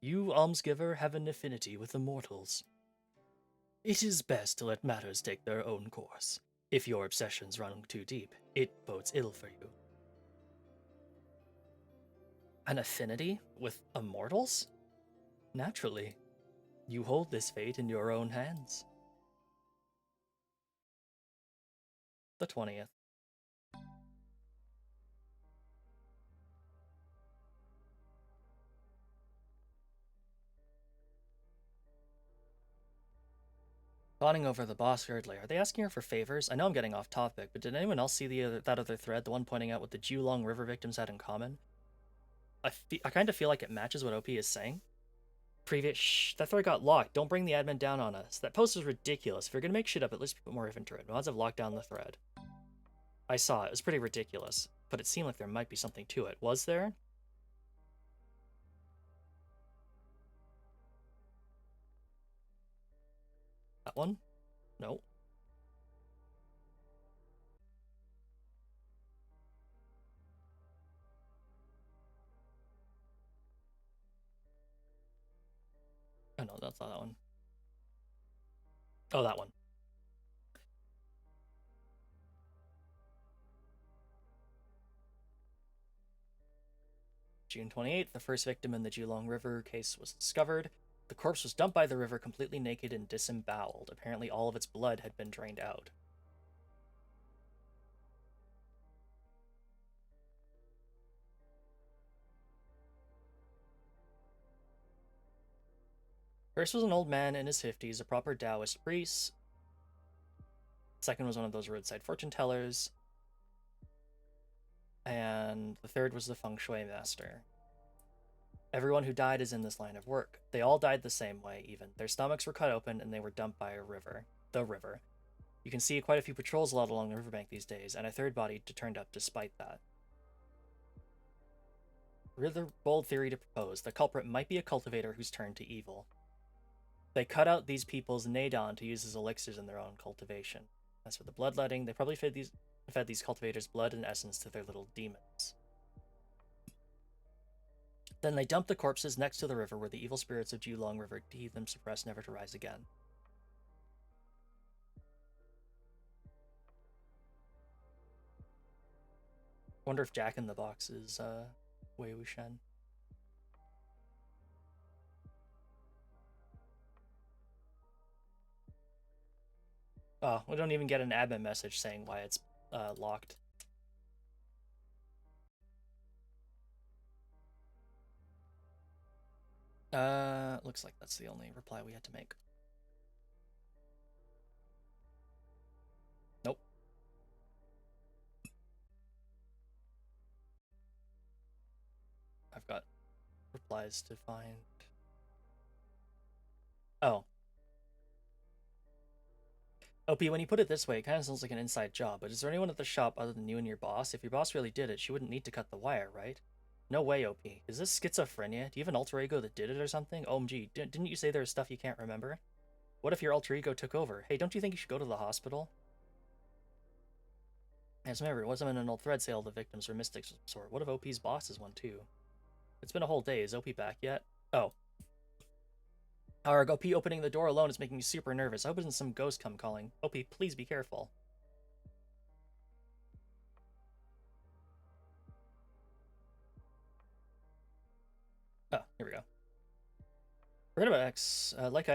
You, Almsgiver, have an affinity with the mortals. It is best to let matters take their own course. If your obsessions run too deep, it bodes ill for you. An affinity with immortals? Naturally. You hold this fate in your own hands. The 20th. Bonding over the boss Girdley. Are they asking her for favors? I know I'm getting off topic, but did anyone else see that other thread, the one pointing out what the Julong River victims had in common? I kind of feel like it matches what OP is saying. Shh, that thread got locked. Don't bring the admin down on us. That post is ridiculous. If you're gonna make shit up, at least put more effort into it. Mods have locked down the thread. I saw it. It was pretty ridiculous, but it seemed like there might be something to it. Was there? That one? No. Oh no, that's not that one. Oh, that one. June 28th, the first victim in the Julong River case was discovered. The corpse was dumped by the river completely naked and disemboweled. Apparently all of its blood had been drained out. First was an old man in his 50s, a proper Taoist priest. Second was one of those roadside fortune tellers. And the third was the feng shui master. Everyone who died is in this line of work. They all died the same way, even. Their stomachs were cut open and they were dumped by a river. The river. You can see quite a few patrols allowed along the riverbank these days, and a third body turned up despite that. Rather bold theory to propose. The culprit might be a cultivator who's turned to evil. They cut out these people's nadon to use as elixirs in their own cultivation. As for the bloodletting, they probably fed these cultivators blood and essence to their little demons. Then they dumped the corpses next to the river where the evil spirits of Julong River keep them suppressed never to rise again. Wonder if Jack in the Box is Wei Wuxian. Oh, we don't even get an admin message saying why it's locked. Looks like that's the only reply we had to make. Nope. I've got replies to find. Oh. OP, when you put it this way, it kind of sounds like an inside job, but is there anyone at the shop other than you and your boss? If your boss really did it, she wouldn't need to cut the wire, right? No way, OP. Is this schizophrenia? Do you have an alter ego that did it or something? OMG, didn't you say there was stuff you can't remember? What if your alter ego took over? Hey, don't you think you should go to the hospital? As remember, it wasn't an old thread sale the victims were mystics of some sort. What if OP's boss is one too? It's been a whole day. Is OP back yet? Oh. Our OP opening the door alone is making me super nervous. I hope it isn't some ghost come calling. OP, please be careful. Oh, here we go. Forget about X. Like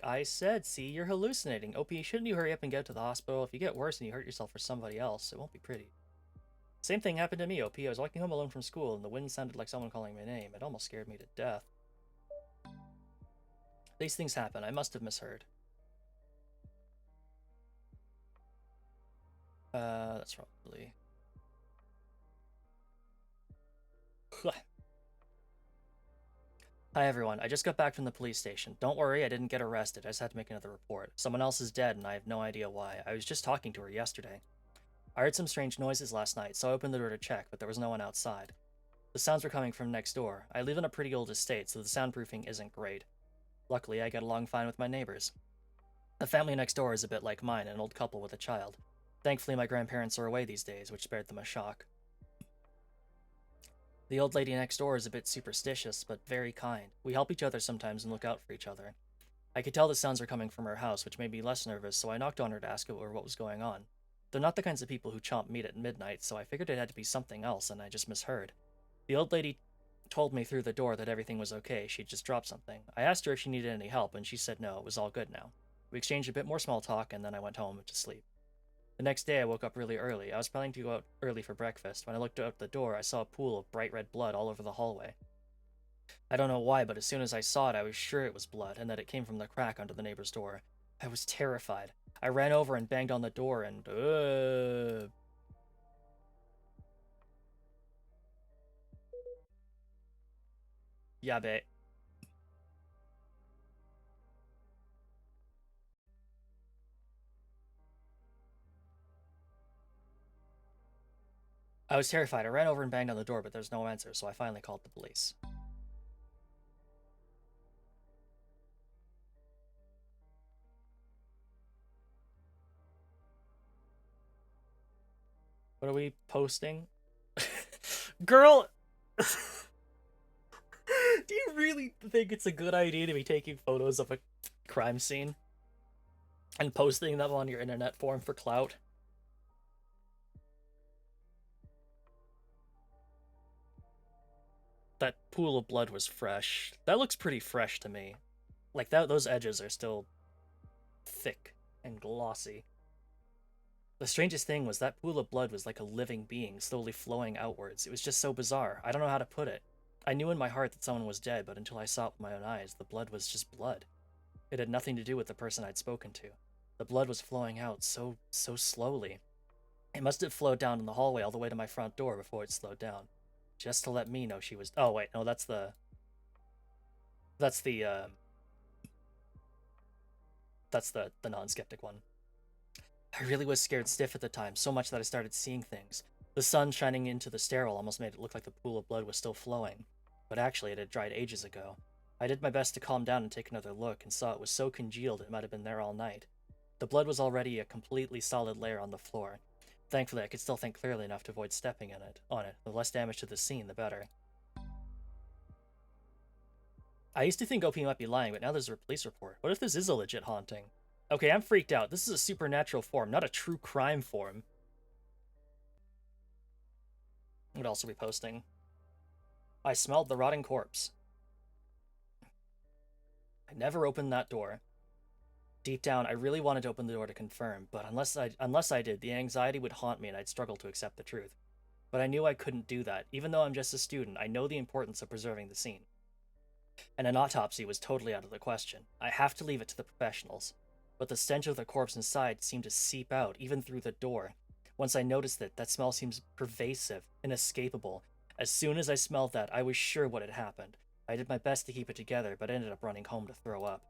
I said, see, you're hallucinating. OP, shouldn't you hurry up and get to the hospital? If you get worse and you hurt yourself or somebody else, it won't be pretty. Same thing happened to me, OP. I was walking home alone from school, and the wind sounded like someone calling my name. It almost scared me to death. These things happen. I must have misheard. That's probably... Hi everyone, I just got back from the police station. Don't worry, I didn't get arrested, I just had to make another report. Someone else is dead and I have no idea why. I was just talking to her yesterday. I heard some strange noises last night, so I opened the door to check, but there was no one outside. The sounds were coming from next door. I live in a pretty old estate, so the soundproofing isn't great. Luckily, I get along fine with my neighbors. The family next door is a bit like mine, an old couple with a child. Thankfully, my grandparents are away these days, which spared them a shock. The old lady next door is a bit superstitious, but very kind. We help each other sometimes and look out for each other. I could tell the sounds were coming from her house, which made me less nervous, so I knocked on her to ask her what was going on. They're not the kinds of people who chomp meat at midnight, so I figured it had to be something else, and I just misheard. The old lady told me through the door that everything was okay, she'd just dropped something. I asked her if she needed any help, and she said no, it was all good now. We exchanged a bit more small talk, and then I went home to sleep. The next day I woke up really early. I was planning to go out early for breakfast. When I looked out the door, I saw a pool of bright red blood all over the hallway. I don't know why, but as soon as I saw it, I was sure it was blood, and that it came from the crack under the neighbor's door. I was terrified. I ran over and banged on the door and, yabe. I was terrified. I ran over and banged on the door, but there was no answer, so I finally called the police. What are we posting? Girl! Do you really think it's a good idea to be taking photos of a crime scene and posting them on your internet forum for clout? That pool of blood was fresh. That looks pretty fresh to me. Like that, those edges are still thick and glossy. The strangest thing was that pool of blood was like a living being, slowly flowing outwards. It was just so bizarre. I don't know how to put it. I knew in my heart that someone was dead, but until I saw it with my own eyes, the blood was just blood. It had nothing to do with the person I'd spoken to. The blood was flowing out so slowly. It must have flowed down in the hallway all the way to my front door before it slowed down. Just to let me know she was... Oh, wait, no, that's the... That's the non-skeptic one. I really was scared stiff at the time, so much that I started seeing things. The sun shining into the stairwell almost made it look like the pool of blood was still flowing, but actually it had dried ages ago. I did my best to calm down and take another look, and saw it was so congealed it might have been there all night. The blood was already a completely solid layer on the floor. Thankfully, I could still think clearly enough to avoid stepping on it. The less damage to the scene, the better. I used to think OP might be lying, but now there's a police report. What if this is a legit haunting? Okay, I'm freaked out. This is a supernatural form, not a true crime form. What else are we posting? I smelled the rotting corpse. I never opened that door. Deep down, I really wanted to open the door to confirm, but unless I did, the anxiety would haunt me and I'd struggle to accept the truth. But I knew I couldn't do that. Even though I'm just a student, I know the importance of preserving the scene. And an autopsy was totally out of the question. I have to leave it to the professionals. But the stench of the corpse inside seemed to seep out, even through the door. Once I noticed it, that smell seems pervasive, inescapable. As soon as I smelled that, I was sure what had happened. I did my best to keep it together, but ended up running home to throw up.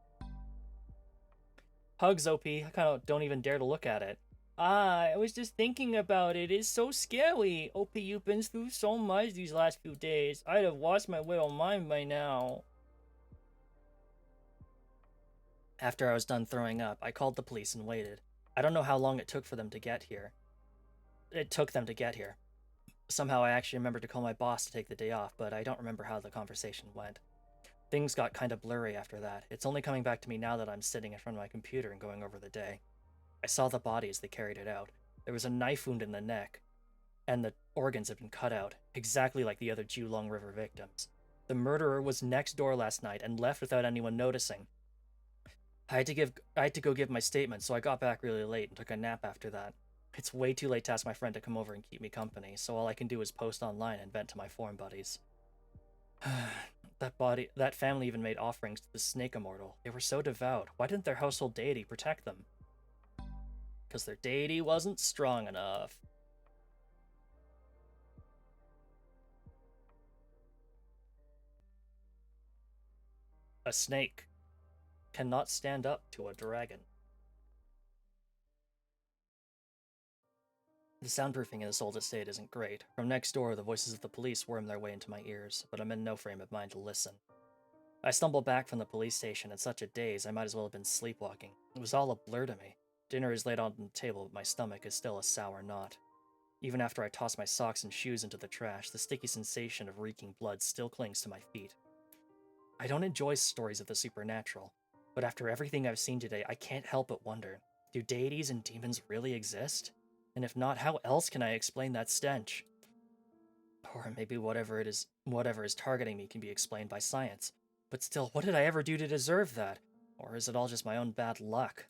Hugs, OP. I kind of don't even dare to look at it. I was just thinking about it. It's so scary. OP, you've been through so much these last few days. I'd have lost my little mind by now. After I was done throwing up, I called the police and waited. I don't know how long it took for them to get here. It took them to get here. Somehow I actually remembered to call my boss to take the day off, but I don't remember how the conversation went. Things got kind of blurry after that. It's only coming back to me now that I'm sitting in front of my computer and going over the day. I saw the body as they carried it out. There was a knife wound in the neck, and the organs had been cut out, exactly like the other Julong River victims. The murderer was next door last night and left without anyone noticing. I had to go give my statement, so I got back really late and took a nap after that. It's way too late to ask my friend to come over and keep me company, so all I can do is post online and vent to my forum buddies. That family even made offerings to the snake immortal. They were so devout. Why didn't their household deity protect them? Because their deity wasn't strong enough. A snake cannot stand up to a dragon. The soundproofing in this old estate isn't great. From next door, the voices of the police worm their way into my ears, but I'm in no frame of mind to listen. I stumbled back from the police station in such a daze I might as well have been sleepwalking. It was all a blur to me. Dinner is laid on the table, but my stomach is still a sour knot. Even after I toss my socks and shoes into the trash, the sticky sensation of reeking blood still clings to my feet. I don't enjoy stories of the supernatural, but after everything I've seen today, I can't help but wonder, do deities and demons really exist? And if not, how else can I explain that stench? Or maybe whatever is targeting me can be explained by science. But still, what did I ever do to deserve that? Or is it all just my own bad luck?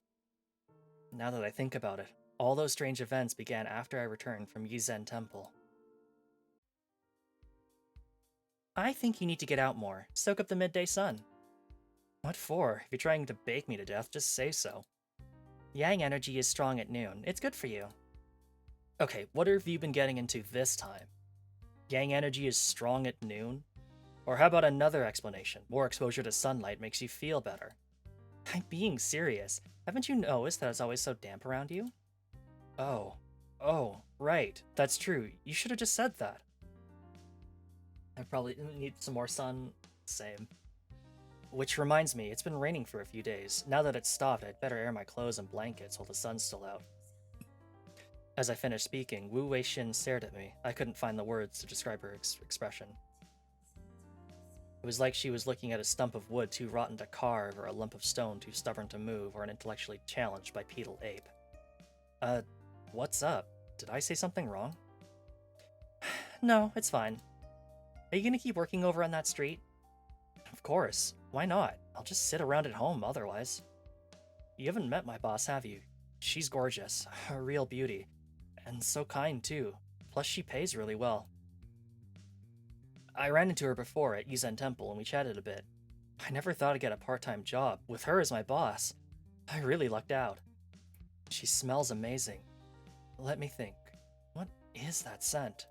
Now that I think about it, all those strange events began after I returned from Yizen Temple. I think you need to get out more. Soak up the midday sun. What for? If you're trying to bake me to death, just say so. Yang energy is strong at noon. It's good for you. Okay, what have you been getting into this time? Yang energy is strong at noon? Or how about another explanation? More exposure to sunlight makes you feel better. I'm being serious. Haven't you noticed that it's always so damp around you? Oh, right. That's true. You should have just said that. I probably need some more sun. Same. Which reminds me, it's been raining for a few days. Now that it's stopped, I'd better air my clothes and blankets while the sun's still out. As I finished speaking, Wu Wei-shin stared at me. I couldn't find the words to describe her expression. It was like she was looking at a stump of wood too rotten to carve, or a lump of stone too stubborn to move, or an intellectually challenged bipedal ape. What's up? Did I say something wrong? No, it's fine. Are you gonna keep working over on that street? Of course. Why not? I'll just sit around at home otherwise. You haven't met my boss, have you? She's gorgeous. A real beauty. And so kind, too. Plus, she pays really well. I ran into her before at Yizen Temple and we chatted a bit. I never thought I'd get a part-time job, with her as my boss. I really lucked out. She smells amazing. Let me think. What is that scent?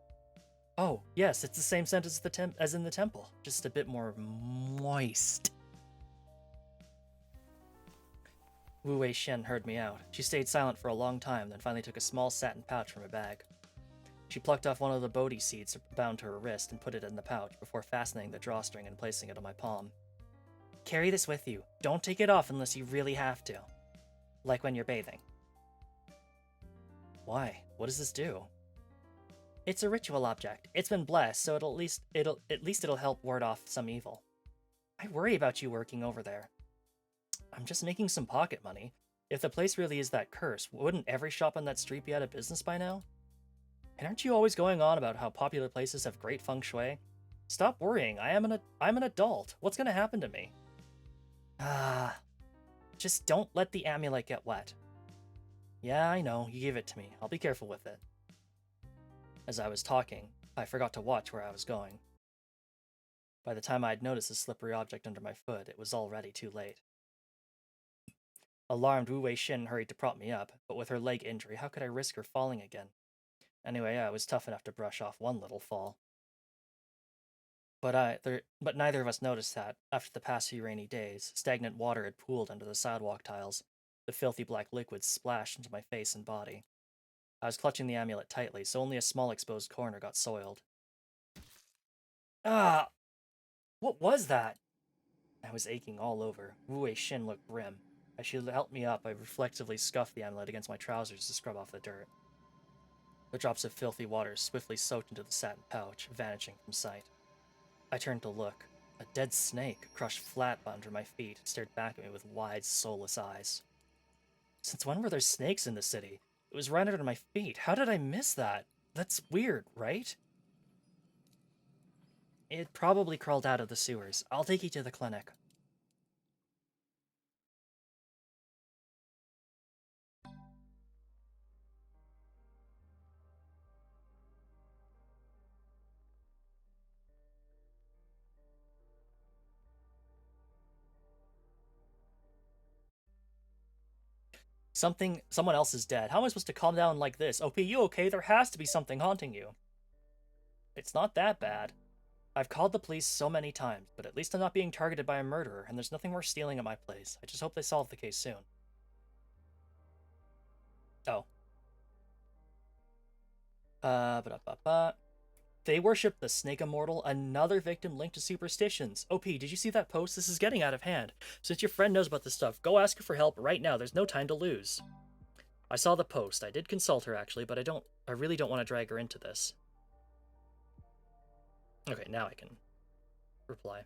Oh, yes, it's the same scent as in the temple, just a bit more moist. Wu Wei-shin heard me out. She stayed silent for a long time, then finally took a small satin pouch from her bag. She plucked off one of the Bodhi seeds bound to her wrist and put it in the pouch before fastening the drawstring and placing it on my palm. Carry this with you. Don't take it off unless you really have to. Like when you're bathing. Why? What does this do? It's a ritual object. It's been blessed, so at least it'll help ward off some evil. I worry about you working over there. I'm just making some pocket money. If the place really is that cursed, wouldn't every shop on that street be out of business by now? And aren't you always going on about how popular places have great feng shui? Stop worrying. I'm an adult. What's gonna happen to me? Just don't let the amulet get wet. Yeah, I know, you gave it to me. I'll be careful with it. As I was talking, I forgot to watch where I was going. By the time I had noticed the slippery object under my foot, it was already too late. Alarmed, Wu Wei-shin hurried to prop me up, but with her leg injury, how could I risk her falling again? Anyway, I was tough enough to brush off one little fall. But neither of us noticed that, after the past few rainy days, stagnant water had pooled under the sidewalk tiles. The filthy black liquid splashed into my face and body. I was clutching the amulet tightly, so only a small exposed corner got soiled. Ah! What was that? I was aching all over. Wu Wei-shin looked grim. As she helped me up, I reflexively scuffed the amulet against my trousers to scrub off the dirt. The drops of filthy water swiftly soaked into the satin pouch, vanishing from sight. I turned to look. A dead snake, crushed flat under my feet, stared back at me with wide, soulless eyes. Since when were there snakes in the city? It was right under my feet. How did I miss that? That's weird, right? It probably crawled out of the sewers. I'll take you to the clinic. Someone else is dead. How am I supposed to calm down like this? OP, you okay? There has to be something haunting you. It's not that bad. I've called the police so many times, but at least I'm not being targeted by a murderer, and there's nothing worth stealing at my place. I just hope they solve the case soon. Oh. Ba-da-ba-ba. They worship the snake immortal, another victim linked to superstitions. OP, did you see that post? This is getting out of hand. Since your friend knows about this stuff, go ask her for help right now. There's no time to lose. I saw the post. I did consult her, actually, but I really don't want to drag her into this. Okay, now I can reply.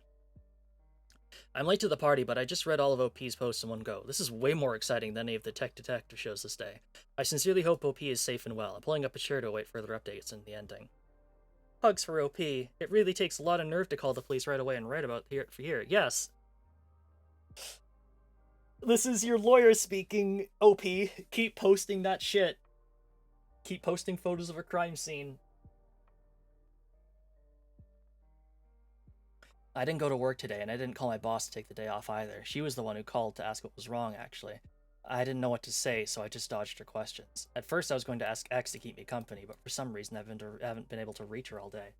I'm late to the party, but I just read all of OP's posts in one go. This is way more exciting than any of the tech detective shows this day. I sincerely hope OP is safe and well. I'm pulling up a chair to await further updates in the ending. Hugs for OP. It really takes a lot of nerve to call the police right away and write about here. Yes. This is your lawyer speaking, OP. Keep posting that shit. Keep posting photos of a crime scene. I didn't go to work today, and I didn't call my boss to take the day off either. She was the one who called to ask what was wrong, actually. I didn't know what to say, so I just dodged her questions. At first, I was going to ask X to keep me company, but for some reason, I haven't been able to reach her all day.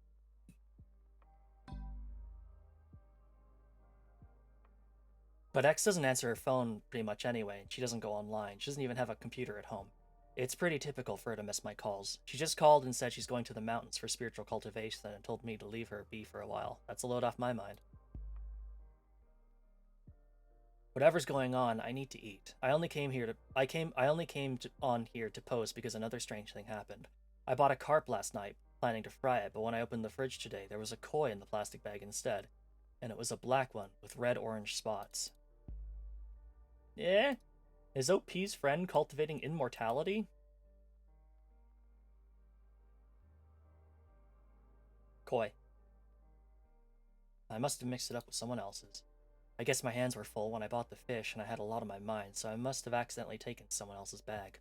But X doesn't answer her phone pretty much anyway. She doesn't go online. She doesn't even have a computer at home. It's pretty typical for her to miss my calls. She just called and said she's going to the mountains for spiritual cultivation and told me to leave her be for a while. That's a load off my mind. Whatever's going on, I need to eat. I only came on here to post because another strange thing happened. I bought a carp last night, planning to fry it, but when I opened the fridge today, there was a koi in the plastic bag instead, and it was a black one with red-orange spots. Eh? Is OP's friend cultivating immortality? Koi. I must have mixed it up with someone else's. I guess my hands were full when I bought the fish and I had a lot on my mind, so I must have accidentally taken someone else's bag.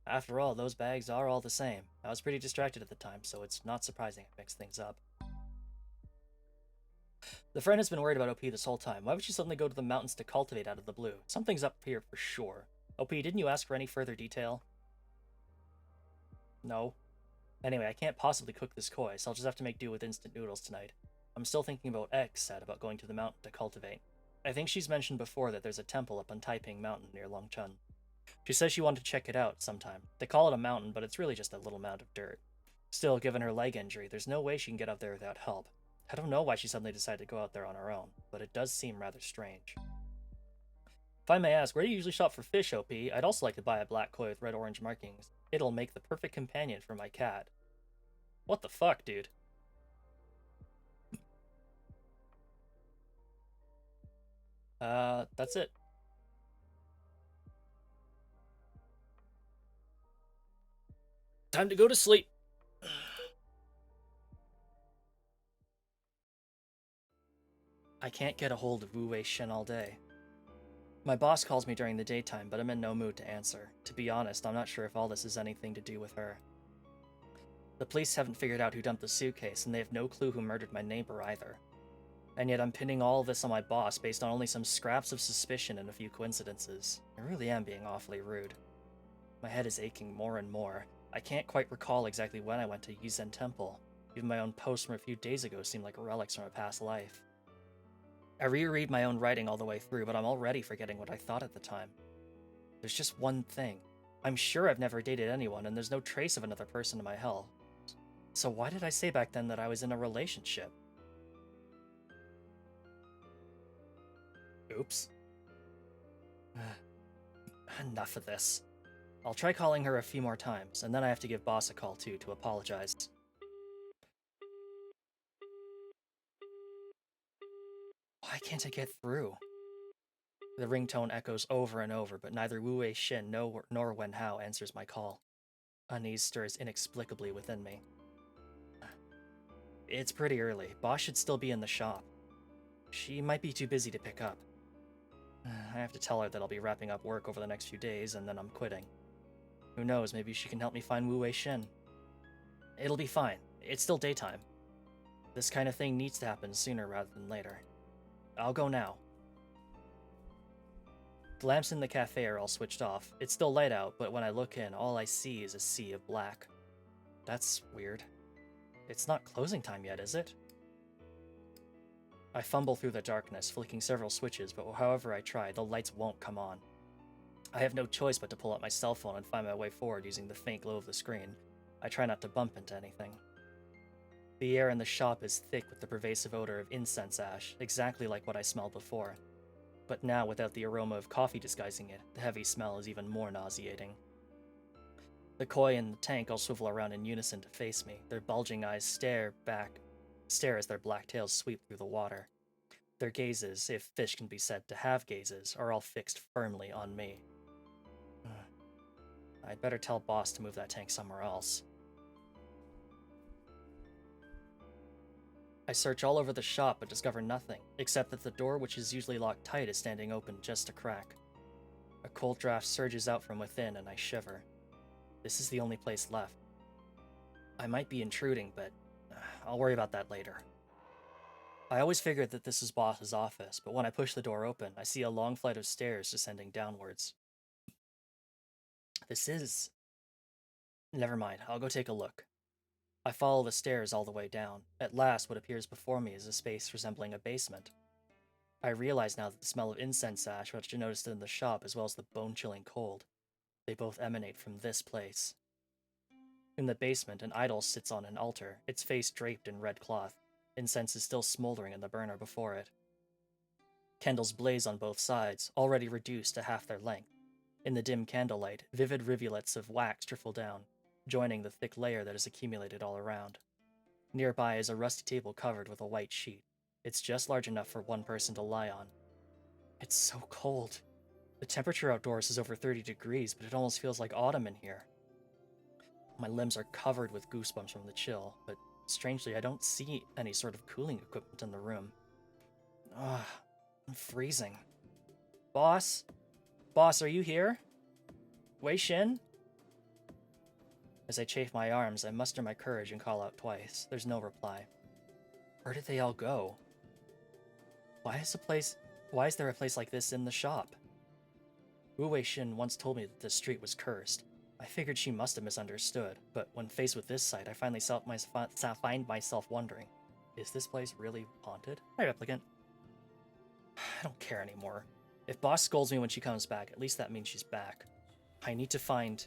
After all, those bags are all the same. I was pretty distracted at the time, so it's not surprising I mixed things up. The friend has been worried about OP this whole time. Why would she suddenly go to the mountains to cultivate out of the blue? Something's up here for sure. OP, didn't you ask for any further detail? No. Anyway, I can't possibly cook this koi, so I'll just have to make do with instant noodles tonight. I'm still thinking about X said about going to the mountain to cultivate. I think she's mentioned before that there's a temple up on Taiping Mountain near Longchun. She says she wanted to check it out sometime. They call it a mountain, but it's really just a little mound of dirt. Still, given her leg injury, there's no way she can get up there without help. I don't know why she suddenly decided to go out there on her own, but it does seem rather strange. If I may ask, where do you usually shop for fish, OP? I'd also like to buy a black koi with red-orange markings. It'll make the perfect companion for my cat. What the fuck, dude? That's it. Time to go to sleep. I can't get a hold of Wu Wei Shen all day. My boss calls me during the daytime, but I'm in no mood to answer. To be honest, I'm not sure if all this has anything to do with her. The police haven't figured out who dumped the suitcase, and they have no clue who murdered my neighbor either. And yet I'm pinning all of this on my boss based on only some scraps of suspicion and a few coincidences. I really am being awfully rude. My head is aching more and more. I can't quite recall exactly when I went to Yuzen Temple. Even my own posts from a few days ago seem like relics from a past life. I reread my own writing all the way through, but I'm already forgetting what I thought at the time. There's just one thing. I'm sure I've never dated anyone, and there's no trace of another person in my hell. So why did I say back then that I was in a relationship? Oops. Enough of this. I'll try calling her a few more times, and then I have to give Boss a call too to apologize. Why can't I get through? The ringtone echoes over and over, but neither Wu Wei Shin nor Wen Hao answers my call. Unease stirs inexplicably within me. It's pretty early. Boss should still be in the shop. She might be too busy to pick up. I have to tell her that I'll be wrapping up work over the next few days, and then I'm quitting. Who knows, maybe she can help me find Wu Wei Shin. It'll be fine. It's still daytime. This kind of thing needs to happen sooner rather than later. I'll go now. The lamps in the cafe are all switched off. It's still light out, but when I look in, all I see is a sea of black. That's weird. It's not closing time yet, is it? I fumble through the darkness, flicking several switches, but however I try, the lights won't come on. I have no choice but to pull out my cell phone and find my way forward using the faint glow of the screen. I try not to bump into anything. The air in the shop is thick with the pervasive odor of incense ash, exactly like what I smelled before. But now, without the aroma of coffee disguising it, the heavy smell is even more nauseating. The koi and the tank all swivel around in unison to face me. Their bulging eyes stare as their black tails sweep through the water. Their gazes, if fish can be said to have gazes, are all fixed firmly on me. I'd better tell Boss to move that tank somewhere else. I search all over the shop but discover nothing, except that the door, which is usually locked tight, is standing open just a crack. A cold draft surges out from within and I shiver. This is the only place left. I might be intruding, but I'll worry about that later. I always figured that this was Boss's office, but when I push the door open, I see a long flight of stairs descending downwards. This is... Never mind, I'll go take a look. I follow the stairs all the way down. At last, what appears before me is a space resembling a basement. I realize now that the smell of incense ash, which I noticed in the shop, as well as the bone-chilling cold, they both emanate from this place. In the basement, an idol sits on an altar, its face draped in red cloth. Incense is still smoldering in the burner before it. Candles blaze on both sides, already reduced to half their length. In the dim candlelight, vivid rivulets of wax trickle down, joining the thick layer that has accumulated all around. Nearby is a rusty table covered with a white sheet. It's just large enough for one person to lie on. It's so cold. The temperature outdoors is over 30 degrees, but it almost feels like autumn in here. My limbs are covered with goosebumps from the chill, but strangely, I don't see any sort of cooling equipment in the room. I'm freezing. Boss? Boss, are you here? Wei Shin? As I chafe my arms, I muster my courage and call out twice. There's no reply. Where did they all go? Why is there a place like this in the shop? Wu Wei Shin once told me that this street was cursed. I figured she must have misunderstood, but when faced with this sight, I finally find myself wondering, is this place really haunted? Hi, replicant. I don't care anymore. If Boss scolds me when she comes back, at least that means she's back. I need to find...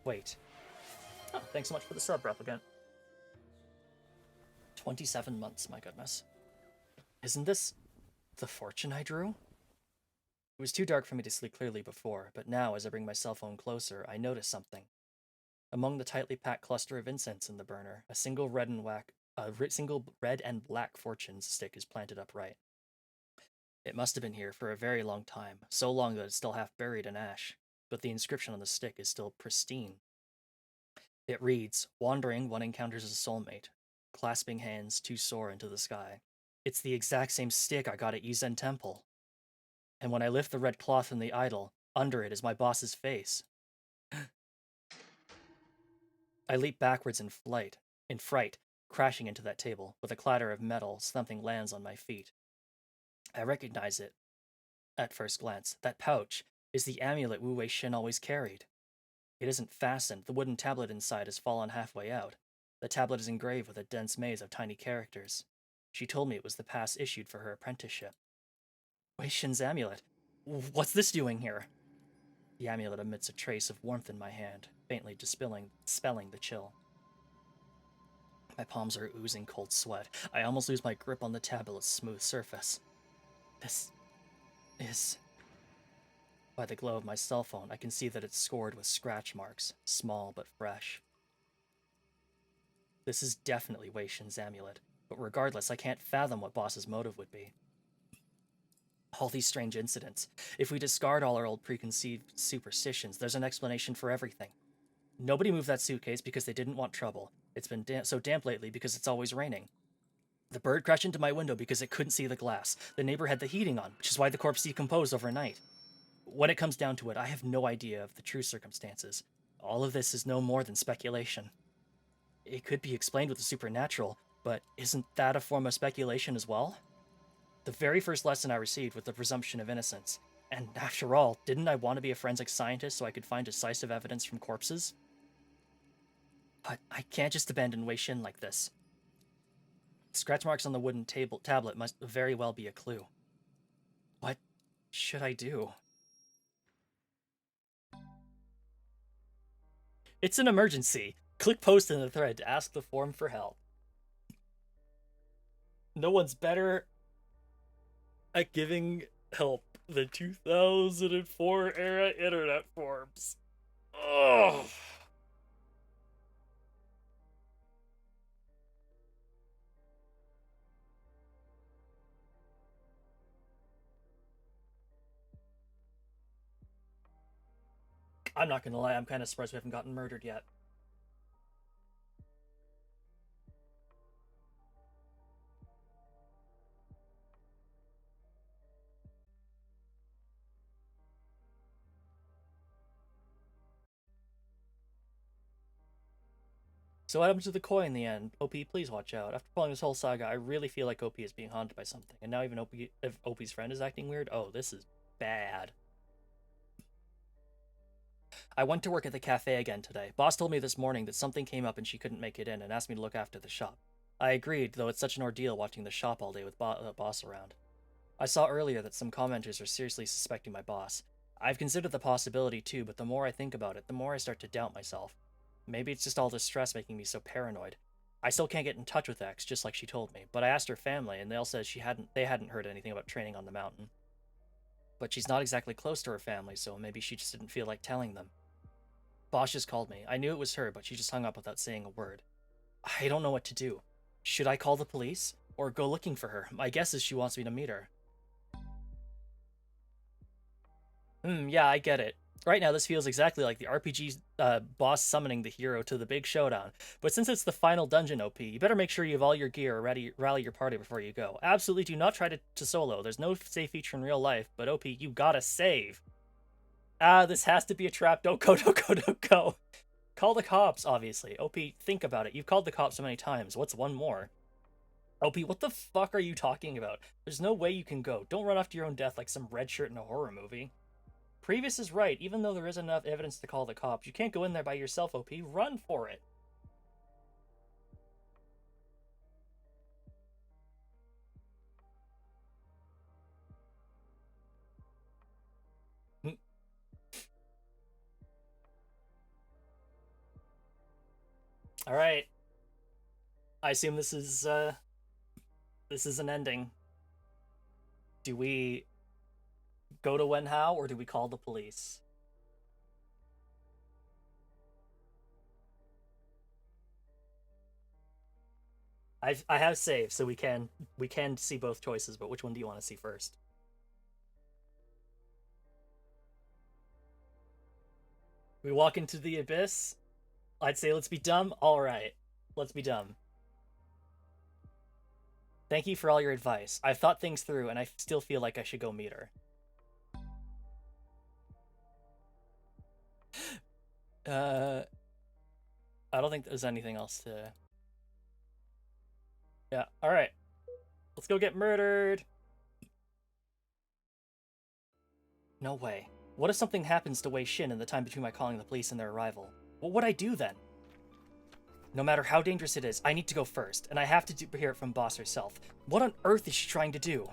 Wait. Oh, thanks so much for the sub, replicant. 27 months, my goodness. Isn't this the fortune I drew? It was too dark for me to see clearly before, but now, as I bring my cell phone closer, I notice something. Among the tightly packed cluster of incense in the burner, a single red and black fortune stick is planted upright. It must have been here for a very long time, so long that it's still half buried in ash, but the inscription on the stick is still pristine. It reads, "Wandering, one encounters a soulmate. Clasping hands, two soar into the sky." It's the exact same stick I got at Yuzen Temple. And when I lift the red cloth from the idol, under it is my boss's face. I leap backwards in fright, crashing into that table. With a clatter of metal, something lands on my feet. I recognize it at first glance. That pouch is the amulet Wu Wei Shin always carried. It isn't fastened. The wooden tablet inside has fallen halfway out. The tablet is engraved with a dense maze of tiny characters. She told me it was the pass issued for her apprenticeship. Wei Shin's amulet. What's this doing here? The amulet emits a trace of warmth in my hand, faintly dispelling the chill. My palms are oozing cold sweat. I almost lose my grip on the tablet's smooth surface. This is... By the glow of my cell phone, I can see that it's scored with scratch marks, small but fresh. This is definitely Wei Shin's amulet, but regardless, I can't fathom what Boss's motive would be. All these strange incidents. If we discard all our old preconceived superstitions, there's an explanation for everything. Nobody moved that suitcase because they didn't want trouble. It's been so damp lately because it's always raining. The bird crashed into my window because it couldn't see the glass. The neighbor had the heating on, which is why the corpse decomposed overnight. When it comes down to it, I have no idea of the true circumstances. All of this is no more than speculation. It could be explained with the supernatural, but isn't that a form of speculation as well? The very first lesson I received was the presumption of innocence. And after all, didn't I want to be a forensic scientist so I could find decisive evidence from corpses? But I can't just abandon Wei Shin like this. Scratch marks on the wooden tablet must very well be a clue. What should I do? It's an emergency. Click post in the thread to ask the forum for help. No one's better at giving help than 2004 era internet forums. Ugh. I'm not gonna lie, I'm kind of surprised we haven't gotten murdered yet. So what happened to the koi in the end? OP, please watch out. After following this whole saga, I really feel like OP is being haunted by something. And now even if OP's friend is acting weird, oh, this is bad. I went to work at the cafe again today. Boss told me this morning that something came up and she couldn't make it in and asked me to look after the shop. I agreed, though it's such an ordeal watching the shop all day with boss around. I saw earlier that some commenters are seriously suspecting my boss. I've considered the possibility too, but the more I think about it, the more I start to doubt myself. Maybe it's just all the stress making me so paranoid. I still can't get in touch with X, just like she told me, but I asked her family, and they all said they hadn't heard anything about training on the mountain. But she's not exactly close to her family, so maybe she just didn't feel like telling them. Boss just called me. I knew it was her, but she just hung up without saying a word. I don't know what to do. Should I call the police? Or go looking for her? My guess is she wants me to meet her. Yeah, I get it. Right now, this feels exactly like the RPG boss summoning the hero to the big showdown. But since it's the final dungeon, OP, you better make sure you have all your gear or rally your party before you go. Absolutely do not try to solo. There's no save feature in real life, but OP, you gotta save. This has to be a trap. Don't go, don't go, don't go. Call the cops, obviously. OP, think about it. You've called the cops so many times. What's one more? OP, what the fuck are you talking about? There's no way you can go. Don't run off to your own death like some red shirt in a horror movie. Previous is right. Even though there isn't enough evidence to call the cops, you can't go in there by yourself, OP. Run for it. All right. I assume this is an ending. Do we go to Wenhao or do we call the police? I have saved, so we can see both choices, but which one do you want to see first? We walk into the abyss. I'd say let's be dumb. All right, let's be dumb. Thank you for all your advice. I've thought things through, and I still feel like I should go meet her. Uh, I don't think there's anything else to... Yeah, alright. Let's go get murdered! No way. What if something happens to Wei Shin in the time between my calling the police and their arrival? What would I do then? No matter how dangerous it is, I need to go first, and I have to hear it from Boss herself. What on earth is she trying to do?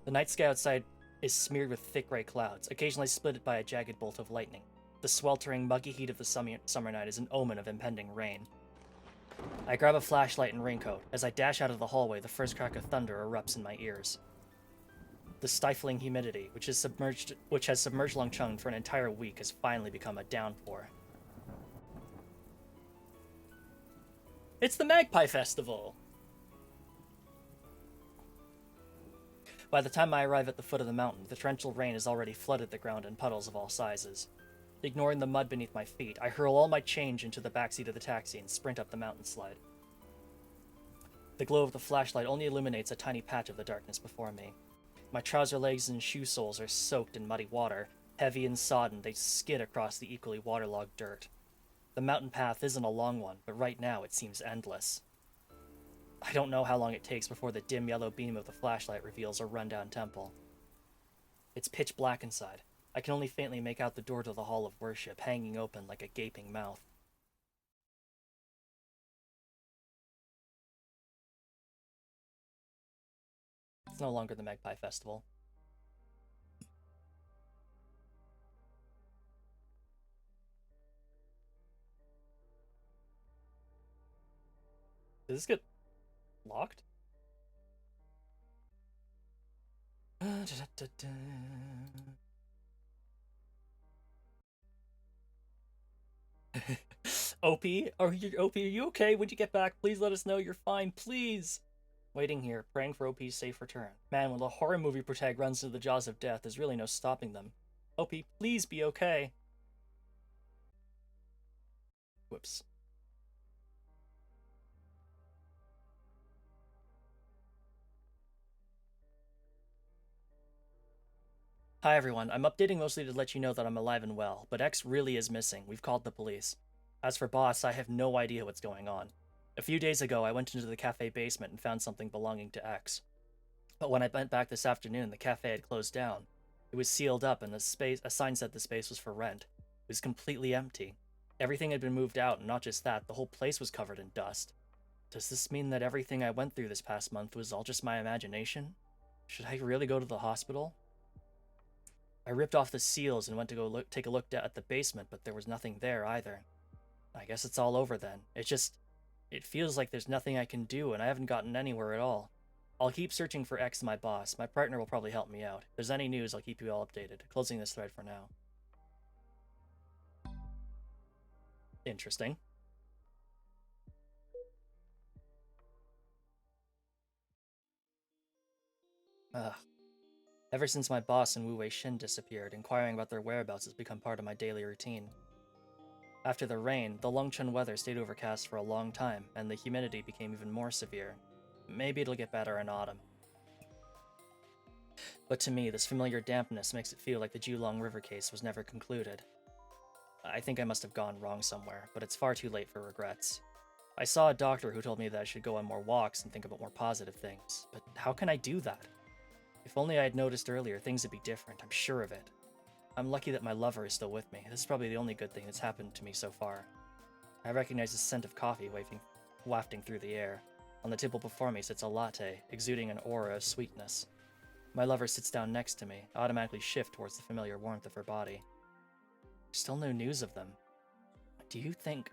The night sky outside is smeared with thick gray clouds, occasionally split by a jagged bolt of lightning. The sweltering, muggy heat of the summer night is an omen of impending rain. I grab a flashlight and raincoat. As I dash out of the hallway, the first crack of thunder erupts in my ears. The stifling humidity, which has submerged Longchun for an entire week, has finally become a downpour. It's the Magpie Festival! By the time I arrive at the foot of the mountain, the torrential rain has already flooded the ground in puddles of all sizes. Ignoring the mud beneath my feet, I hurl all my change into the backseat of the taxi and sprint up the mountainslide. The glow of the flashlight only illuminates a tiny patch of the darkness before me. My trouser legs and shoe soles are soaked in muddy water. Heavy and sodden, they skid across the equally waterlogged dirt. The mountain path isn't a long one, but right now it seems endless. I don't know how long it takes before the dim yellow beam of the flashlight reveals a rundown temple. It's pitch black inside. I can only faintly make out the door to the hall of worship, hanging open like a gaping mouth. It's no longer the Magpie Festival. Did this get locked? OP? Are you okay? Would you get back? Please let us know you're fine, please! Waiting here, praying for OP's safe return. Man, when the horror movie protag runs into the jaws of death, there's really no stopping them. OP, please be okay. Whoops. Hi everyone, I'm updating mostly to let you know that I'm alive and well, but X really is missing. We've called the police. As for Boss, I have no idea what's going on. A few days ago, I went into the cafe basement and found something belonging to X. But when I went back this afternoon, the cafe had closed down. It was sealed up and a sign said the space was for rent. It was completely empty. Everything had been moved out, and not just that, the whole place was covered in dust. Does this mean that everything I went through this past month was all just my imagination? Should I really go to the hospital? I ripped off the seals and went to go take a look at the basement, but there was nothing there either. I guess it's all over then. It feels like there's nothing I can do, and I haven't gotten anywhere at all. I'll keep searching for X, my boss. My partner will probably help me out. If there's any news, I'll keep you all updated. Closing this thread for now. Interesting. Ugh. Ever since my boss and Wu Wei Shin disappeared, inquiring about their whereabouts has become part of my daily routine. After the rain, the Longchun weather stayed overcast for a long time, and the humidity became even more severe. Maybe it'll get better in autumn. But to me, this familiar dampness makes it feel like the Julong River case was never concluded. I think I must have gone wrong somewhere, but it's far too late for regrets. I saw a doctor who told me that I should go on more walks and think about more positive things, but how can I do that? If only I had noticed earlier, things would be different, I'm sure of it. I'm lucky that my lover is still with me. This is probably the only good thing that's happened to me so far. I recognize the scent of coffee wafting through the air. On the table before me sits a latte, exuding an aura of sweetness. My lover sits down next to me, automatically shift towards the familiar warmth of her body. Still no news of them. Do you think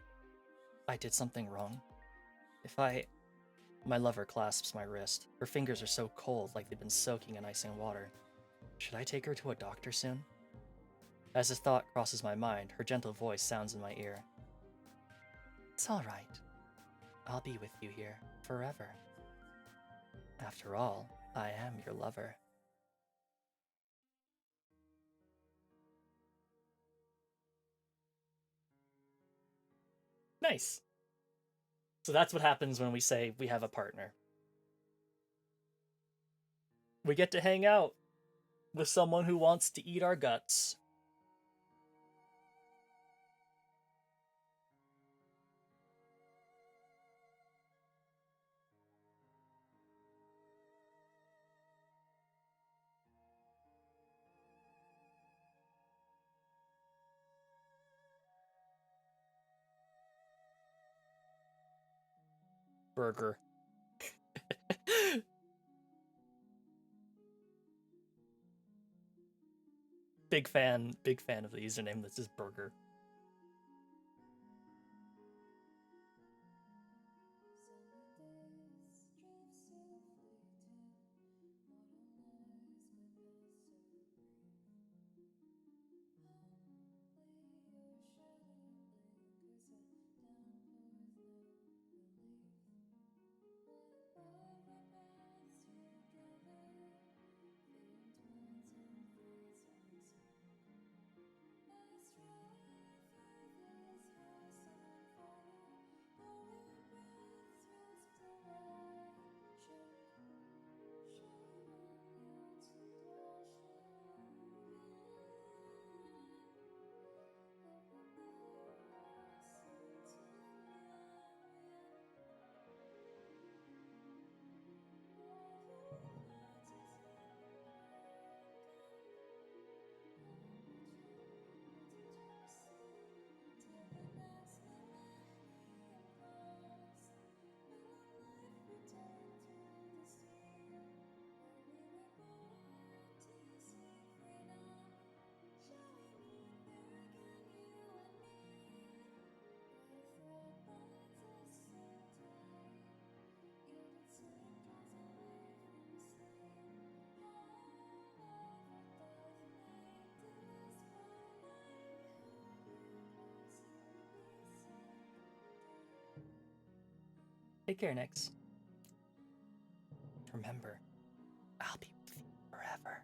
I did something wrong? My lover clasps my wrist. Her fingers are so cold, like they've been soaking in ice and water. Should I take her to a doctor soon? As this thought crosses my mind, her gentle voice sounds in my ear. It's all right. I'll be with you here forever. After all, I am your lover. Nice. So that's what happens when we say we have a partner. We get to hang out with someone who wants to eat our guts. burger. Big fan of the username that says burger. Take care, Nix. Remember, I'll be with you forever.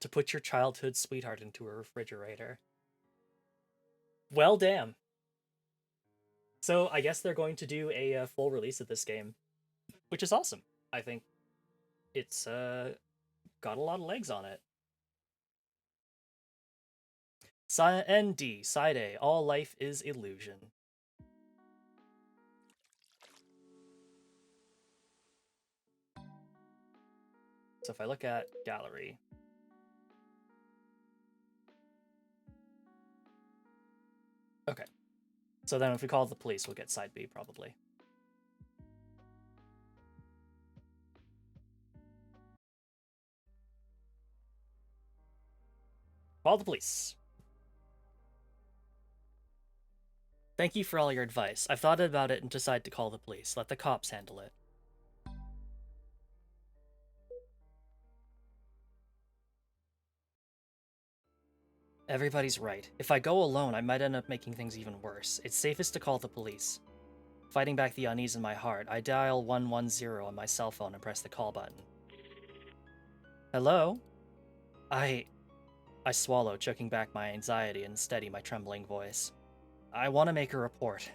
To put your childhood sweetheart into a refrigerator. Well, damn. So I guess they're going to do a full release of this game, which is awesome. I think it's got a lot of legs on it. ND, Side A, all life is illusion. So if I look at gallery, okay. So then if we call the police, we'll get side B probably. Call the police. Thank you for all your advice. I've thought about it and decided to call the police. Let the cops handle it. Everybody's right. If I go alone, I might end up making things even worse. It's safest to call the police. Fighting back the unease in my heart, I dial 110 on my cell phone and press the call button. Hello? I swallow, choking back my anxiety and steady my trembling voice. I want to make a report.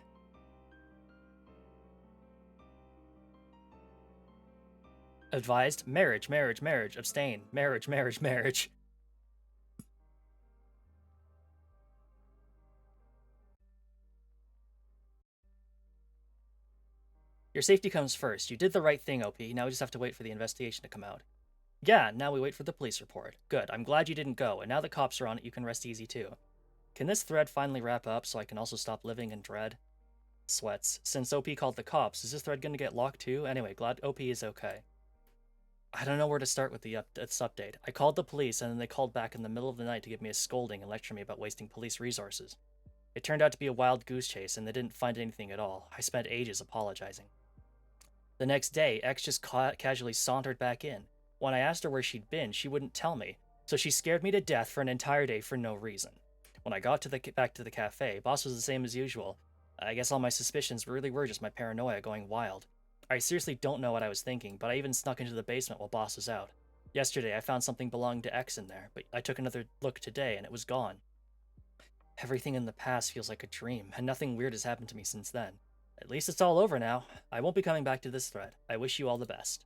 Advised, marriage, marriage, marriage, abstain, marriage, marriage, marriage. Your safety comes first. You did the right thing, OP. Now we just have to wait for the investigation to come out. Yeah, now we wait for the police report. Good, I'm glad you didn't go, and now the cops are on it, you can rest easy too. Can this thread finally wrap up so I can also stop living in dread? Sweats. Since OP called the cops, is this thread gonna get locked too? Anyway, glad OP is okay. I don't know where to start with this update. I called the police, and then they called back in the middle of the night to give me a scolding and lecture me about wasting police resources. It turned out to be a wild goose chase, and they didn't find anything at all. I spent ages apologizing. The next day, X just casually sauntered back in. When I asked her where she'd been, she wouldn't tell me, so she scared me to death for an entire day for no reason. When I got back to the cafe, boss was the same as usual. I guess all my suspicions really were just my paranoia going wild. I seriously don't know what I was thinking, but I even snuck into the basement while boss was out. Yesterday, I found something belonging to X in there, but I took another look today and it was gone. Everything in the past feels like a dream, and nothing weird has happened to me since then. At least it's all over now. I won't be coming back to this thread. I wish you all the best.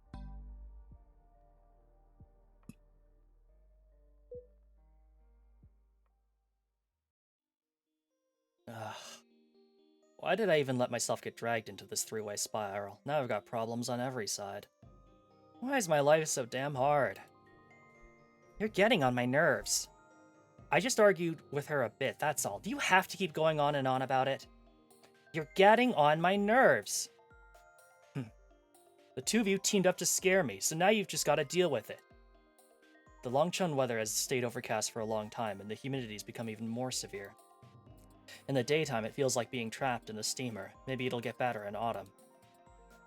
Ugh. Why did I even let myself get dragged into this three-way spiral? Now I've got problems on every side. Why is my life so damn hard? You're getting on my nerves. I just argued with her a bit, that's all. Do you have to keep going on and on about it? You're getting on my nerves. The two of you teamed up to scare me, so now you've just got to deal with it. The Longchun weather has stayed overcast for a long time, and the humidity's become even more severe. In the daytime, it feels like being trapped in a steamer. Maybe it'll get better in autumn.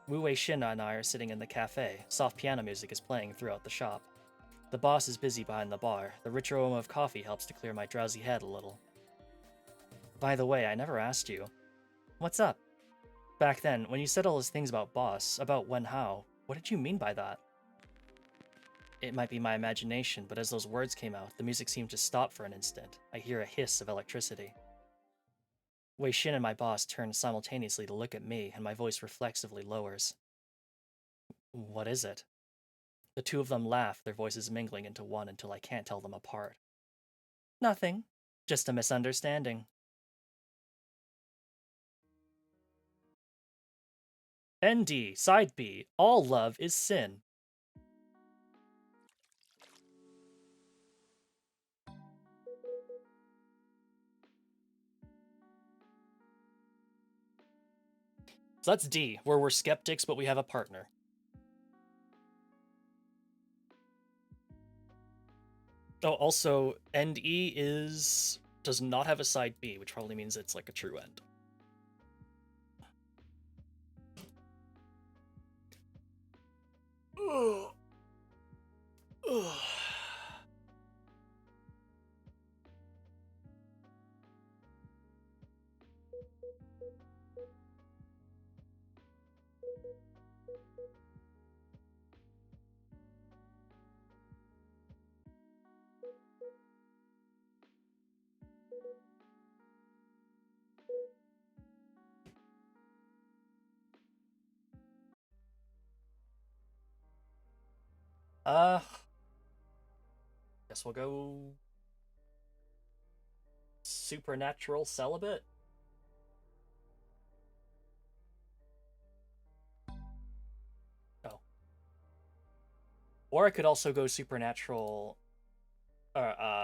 Wu Wei-shin and I are sitting in the cafe. Soft piano music is playing throughout the shop. The boss is busy behind the bar. The rich aroma of coffee helps to clear my drowsy head a little. By the way, I never asked you. What's up? Back then, when you said all those things about boss, about when how, what did you mean by that? It might be my imagination, but as those words came out, the music seemed to stop for an instant. I hear a hiss of electricity. Wei Shin and my boss turn simultaneously to look at me, and my voice reflexively lowers. What is it? The two of them laugh, their voices mingling into one until I can't tell them apart. Nothing. Just a misunderstanding. ND, Side B, all love is sin. So that's D, where we're skeptics, but we have a partner. Oh, also, end E does not have a side B, which probably means it's like a true end. Ugh. Ugh. Guess we'll go supernatural celibate. Oh. Or I could also go supernatural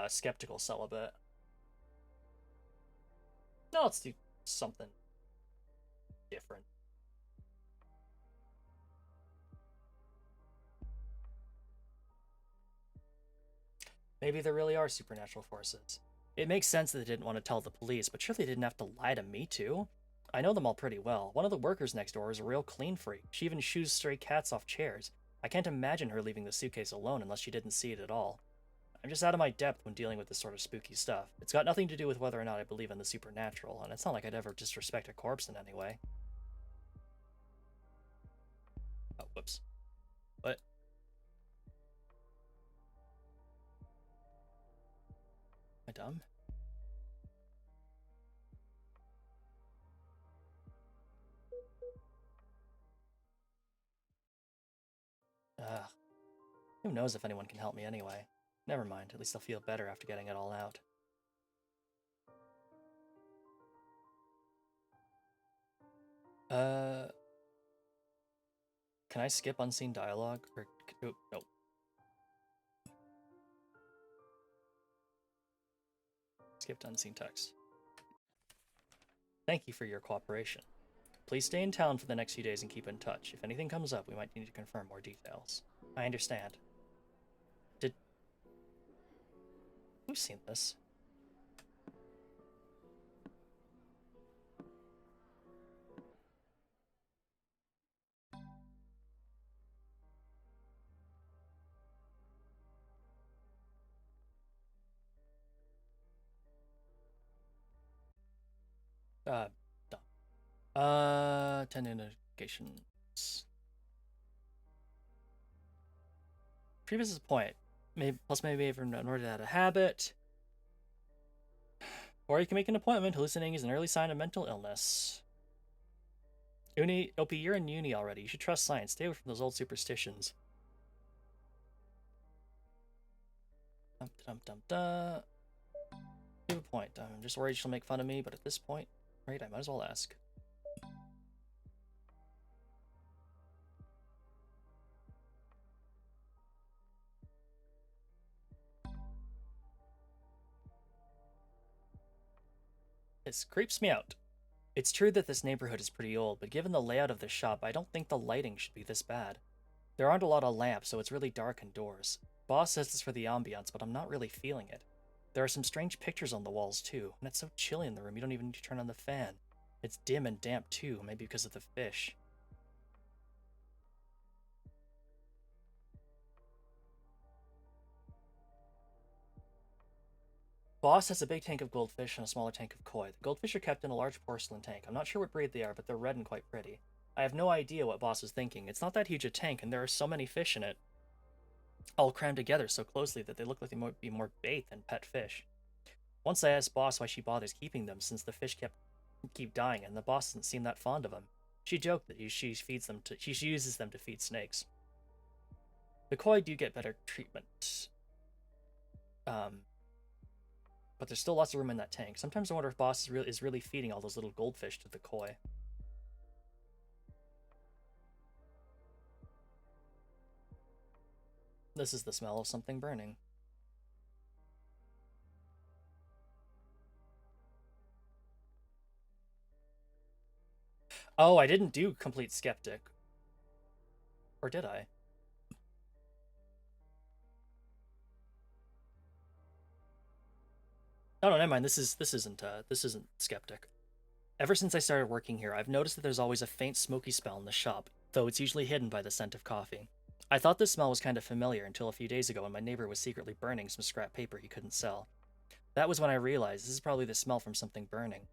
skeptical celibate. No, let's do something different. Maybe there really are supernatural forces. It makes sense that they didn't want to tell the police, but surely they didn't have to lie to me too? I know them all pretty well. One of the workers next door is a real clean freak. She even shoos stray cats off chairs. I can't imagine her leaving the suitcase alone unless she didn't see it at all. I'm just out of my depth when dealing with this sort of spooky stuff. It's got nothing to do with whether or not I believe in the supernatural, and it's not like I'd ever disrespect a corpse in any way. Oh, whoops. What? Am I dumb? Ugh. Who knows if anyone can help me anyway. Never mind, at least I'll feel better after getting it all out. Can I skip unseen dialogue? Or, oh, no. Skipped unseen text. Thank you for your cooperation. Please stay in town for the next few days and keep in touch. If anything comes up, we might need to confirm more details. I understand. Who's seen this? No. 10 indications. Previous is a point. Maybe plus maybe even in order to add a habit. Or you can make an appointment. Hallucinating is an early sign of mental illness. Opie, you're in uni already. You should trust science. Stay away from those old superstitions. Dum dum dum dum. Give a point. I'm just worried she'll make fun of me, but at this point, right, I might as well ask. This creeps me out. It's true that this neighborhood is pretty old, but given the layout of the shop, I don't think the lighting should be this bad. There aren't a lot of lamps, so it's really dark indoors. Boss says it's for the ambiance, but I'm not really feeling it. There are some strange pictures on the walls, too, and it's so chilly in the room you don't even need to turn on the fan. It's dim and damp, too, maybe because of the fish. Boss has a big tank of goldfish and a smaller tank of koi. The goldfish are kept in a large porcelain tank. I'm not sure what breed they are, but they're red and quite pretty. I have no idea what Boss is thinking. It's not that huge a tank, and there are so many fish in it, all crammed together so closely that they look like they might be more bait than pet fish. Once I asked Boss why she bothers keeping them, since the fish keep dying, and the boss doesn't seem that fond of them. She joked that she uses them to feed snakes. The koi do get better treatment. Um, but there's still lots of room in that tank. Sometimes I wonder if Boss is really feeding all those little goldfish to the koi. This is the smell of something burning. Oh, I didn't do Complete Skeptic. Or did I? Oh no, never mind. This isn't Skeptic. Ever since I started working here, I've noticed that there's always a faint smoky smell in the shop, though it's usually hidden by the scent of coffee. I thought this smell was kind of familiar until a few days ago when my neighbor was secretly burning some scrap paper he couldn't sell. That was when I realized this is probably the smell from something burning.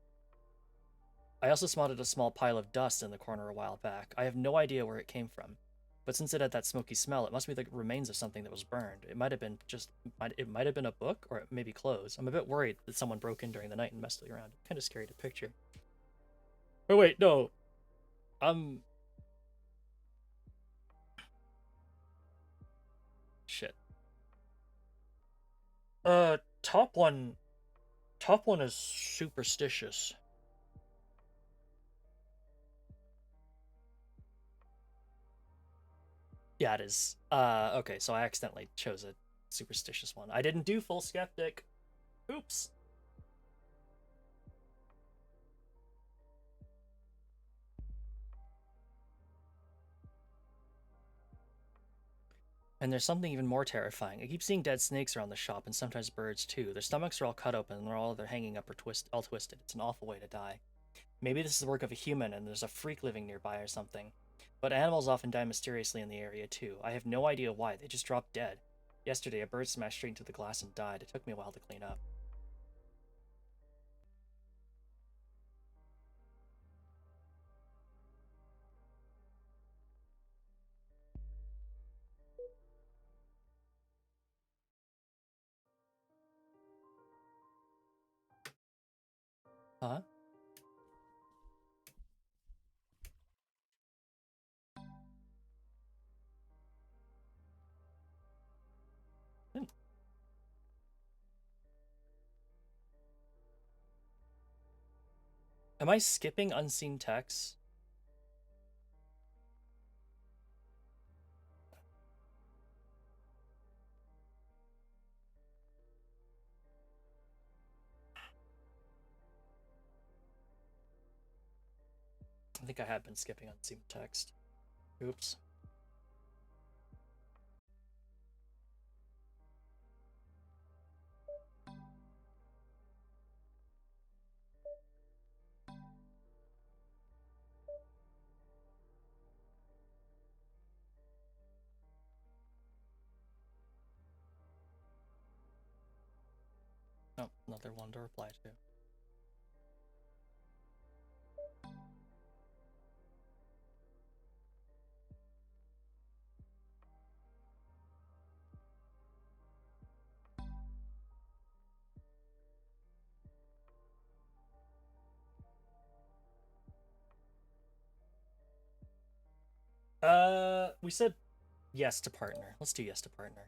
I also spotted a small pile of dust in the corner a while back. I have no idea where it came from. But since it had that smoky smell, it must be the remains of something that was burned. It might have been it might have been a book, or maybe clothes. I'm a bit worried that someone broke in during the night and messed around. Kind of scary to picture. Oh wait, no. Um, shit. Uh, top one, top one is superstitious. Yeah, it is. Okay, so I accidentally chose a superstitious one. I didn't do full skeptic. Oops. And there's something even more terrifying. I keep seeing dead snakes around the shop, and sometimes birds too. Their stomachs are all cut open, and they're hanging up or all twisted. It's an awful way to die. Maybe this is the work of a human, and there's a freak living nearby or something. But animals often die mysteriously in the area too. I have no idea why. They just drop dead. Yesterday, a bird smashed straight into the glass and died. It took me a while to clean up. Huh? Hmm. Am I skipping unseen texts? I think I have been skipping unseen text. Oops. Oh, another one to reply to. We said yes to partner. Let's do yes to partner.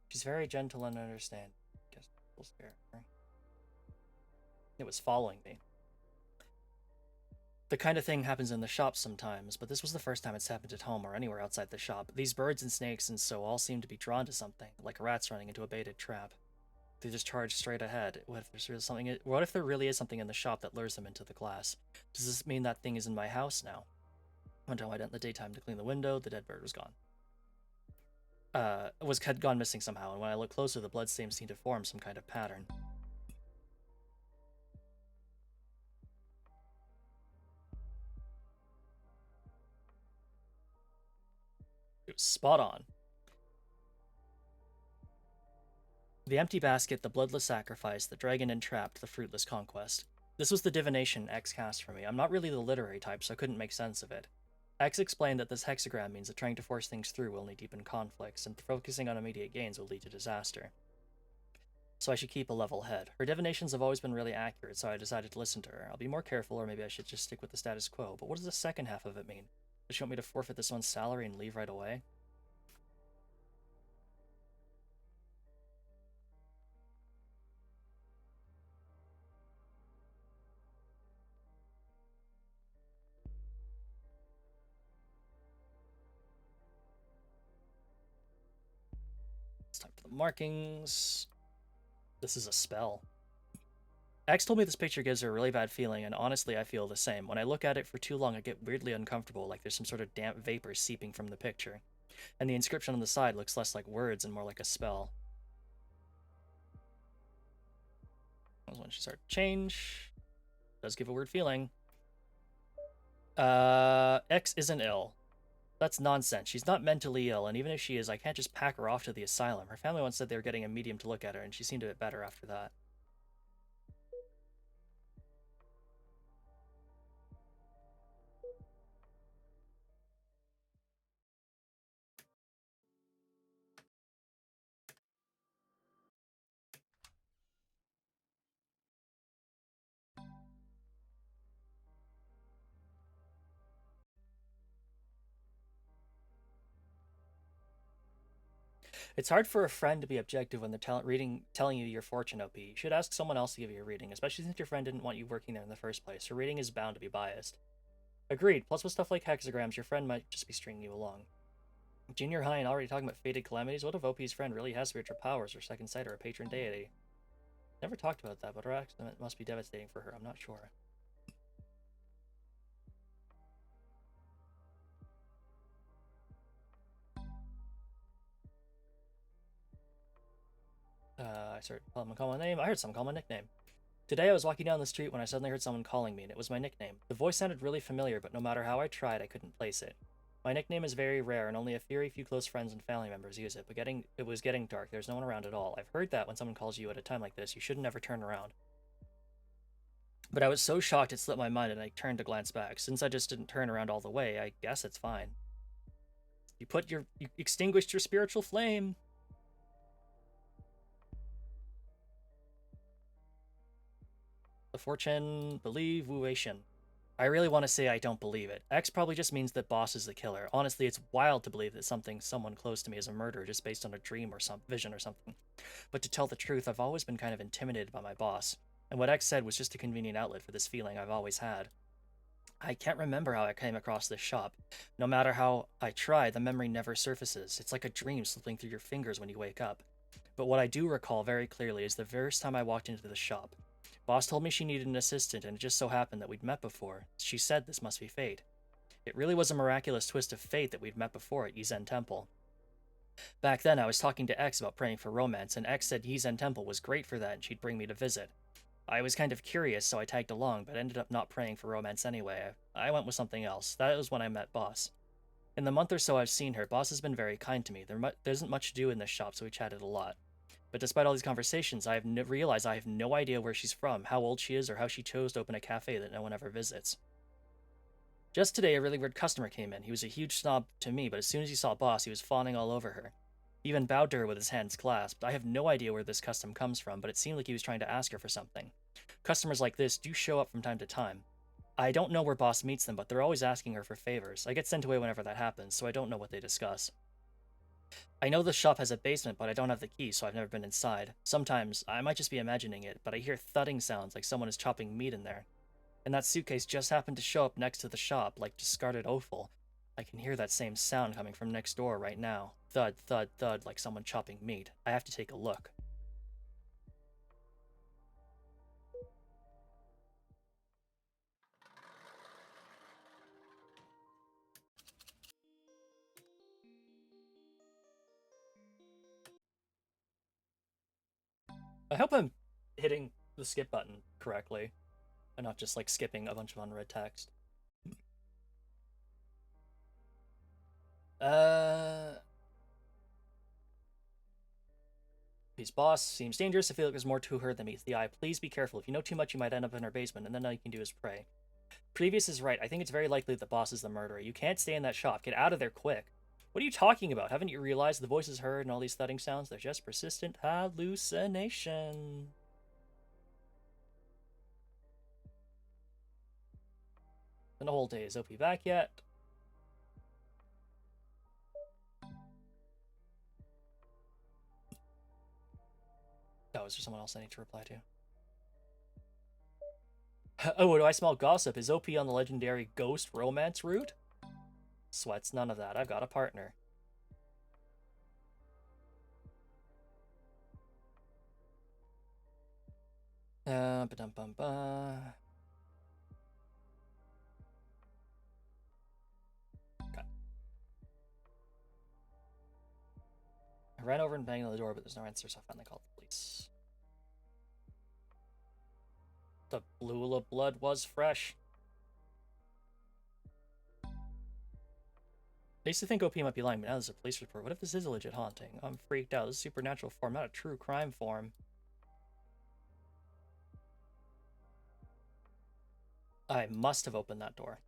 She's very gentle and understanding. Guess we'll scare her. It was following me. The kind of thing happens in the shop sometimes, but this was the first time it's happened at home or anywhere outside the shop. These birds and snakes and so all seem to be drawn to something, like rats running into a baited trap. They just charge straight ahead. What if there's really something? What if there really is something in the shop that lures them into the glass? Does this mean that thing is in my house now? I went out in the daytime to clean the window. The dead bird was gone. Had gone missing somehow, and when I looked closer, the bloodstains seemed to form some kind of pattern. It was spot on. The empty basket, the bloodless sacrifice, the dragon entrapped, the fruitless conquest. This was the divination X cast for me. I'm not really the literary type, so I couldn't make sense of it. X explained that this hexagram means that trying to force things through will only deepen conflicts, and focusing on immediate gains will lead to disaster. So I should keep a level head. Her divinations have always been really accurate, so I decided to listen to her. I'll be more careful, or maybe I should just stick with the status quo. But what does the second half of it mean? Does she want me to forfeit this month's salary and leave right away? It's time for the markings. This is a spell. X told me this picture gives her a really bad feeling, and honestly, I feel the same. When I look at it for too long, I get weirdly uncomfortable, like there's some sort of damp vapor seeping from the picture. And the inscription on the side looks less like words and more like a spell. That was when she started to change. Does give a weird feeling. X isn't ill. That's nonsense. She's not mentally ill, and even if she is, I can't just pack her off to the asylum. Her family once said they were getting a medium to look at her, and she seemed a bit better after that. It's hard for a friend to be objective when they're telling you your fortune OP. You should ask someone else to give you a reading, especially since your friend didn't want you working there in the first place. Her reading is bound to be biased. Agreed. Plus, with stuff like hexagrams, your friend might just be stringing you along. Junior high and already talking about fated calamities. What if OP's friend really has spiritual powers or second sight or a patron deity? Never talked about that, but her accident must be devastating for her. I'm not sure. I started calling my name. I heard someone call my nickname. Today I was walking down the street when I suddenly heard someone calling me, and it was my nickname. The voice sounded really familiar, but no matter how I tried, I couldn't place it. My nickname is very rare, and only a very few close friends and family members use it, but it was getting dark. There's no one around at all. I've heard that when someone calls you at a time like this, you should never turn around. But I was so shocked it slipped my mind, and I turned to glance back. Since I just didn't turn around all the way, I guess it's fine. You extinguished your spiritual flame. The fortune, believe, wuation. I really want to say I don't believe it. X probably just means that Boss is the killer. Honestly, it's wild to believe that someone close to me is a murderer just based on a dream or some vision or something. But to tell the truth, I've always been kind of intimidated by my boss. And what X said was just a convenient outlet for this feeling I've always had. I can't remember how I came across this shop. No matter how I try, the memory never surfaces. It's like a dream slipping through your fingers when you wake up. But what I do recall very clearly is the first time I walked into the shop. Boss told me she needed an assistant, and it just so happened that we'd met before. She said this must be fate. It really was a miraculous twist of fate that we'd met before at Yizen Temple. Back then, I was talking to X about praying for romance, and X said Yizen Temple was great for that and she'd bring me to visit. I was kind of curious, so I tagged along, but ended up not praying for romance anyway. I went with something else. That was when I met Boss. In the month or so I've seen her, Boss has been very kind to me. There isn't much to do in this shop, so we chatted a lot. But despite all these conversations, I have realized I have no idea where she's from, how old she is, or how she chose to open a cafe that no one ever visits. Just today, a really weird customer came in. He was a huge snob to me, but as soon as he saw Boss, he was fawning all over her. He even bowed to her with his hands clasped. I have no idea where this custom comes from, but it seemed like he was trying to ask her for something. Customers like this do show up from time to time. I don't know where boss meets them, but they're always asking her for favors. I get sent away whenever that happens, so I don't know what they discuss. I know the shop has a basement, but I don't have the key, so I've never been inside. Sometimes, I might just be imagining it, but I hear thudding sounds like someone is chopping meat in there. And that suitcase just happened to show up next to the shop, like discarded offal. I can hear that same sound coming from next door right now. Thud, thud, thud, like someone chopping meat. I have to take a look. I hope I'm hitting the skip button correctly, and not just like skipping a bunch of unread text. His boss seems dangerous. I feel like there's more to her than meets the eye. Please be careful. If you know too much, you might end up in her basement, and then all you can do is pray. Previous is right. I think it's very likely the boss is the murderer. You can't stay in that shop. Get out of there quick. What are you talking about? Haven't you realized the voices heard and all these thudding sounds? They're just persistent hallucination. And the whole day. Is OP back yet? Oh, is there someone else I need to reply to? Oh, do I smell gossip? Is OP on the legendary ghost romance route? Sweats, none of that. I've got a partner. Ba-dum-bum-ba. Okay. I ran over and banged on the door, but there's no answer, so I finally called the police. The blue blood was fresh. I used to think OP might be lying, but now there's a police report. What if this is a legit haunting? I'm freaked out. This is a supernatural form, not a true crime form. I must have opened that door.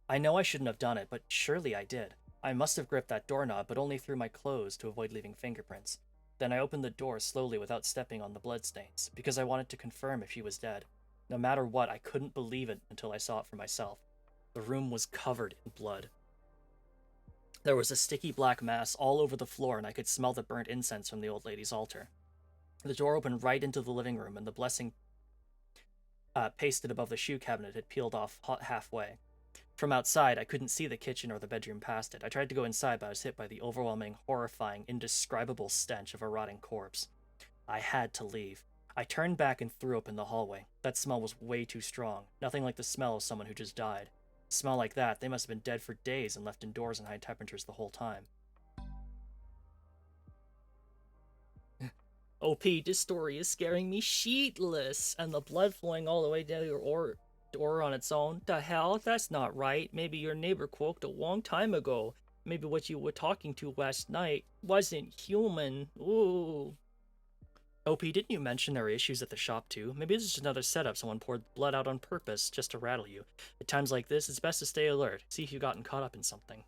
I know I shouldn't have done it, but surely I did. I must have gripped that doorknob, but only through my clothes to avoid leaving fingerprints. Then I opened the door slowly without stepping on the bloodstains, because I wanted to confirm if she was dead. No matter what, I couldn't believe it until I saw it for myself. The room was covered in blood. There was a sticky black mass all over the floor, and I could smell the burnt incense from the old lady's altar. The door opened right into the living room, and the blessing pasted above the shoe cabinet had peeled off halfway. From outside, I couldn't see the kitchen or the bedroom past it. I tried to go inside, but I was hit by the overwhelming, horrifying, indescribable stench of a rotting corpse. I had to leave. I turned back and threw up in the hallway. That smell was way too strong. Nothing like the smell of someone who just died. A smell like that, they must have been dead for days and left indoors in high temperatures the whole time. OP, this story is scaring me sheetless, and the blood flowing all the way down your door on its own. The hell? That's not right. Maybe your neighbor croaked a long time ago. Maybe what you were talking to last night wasn't human. Ooh. OP, didn't you mention there were issues at the shop too? Maybe this is another setup. Someone poured blood out on purpose just to rattle you. At times like this, it's best to stay alert. See if you've gotten caught up in something.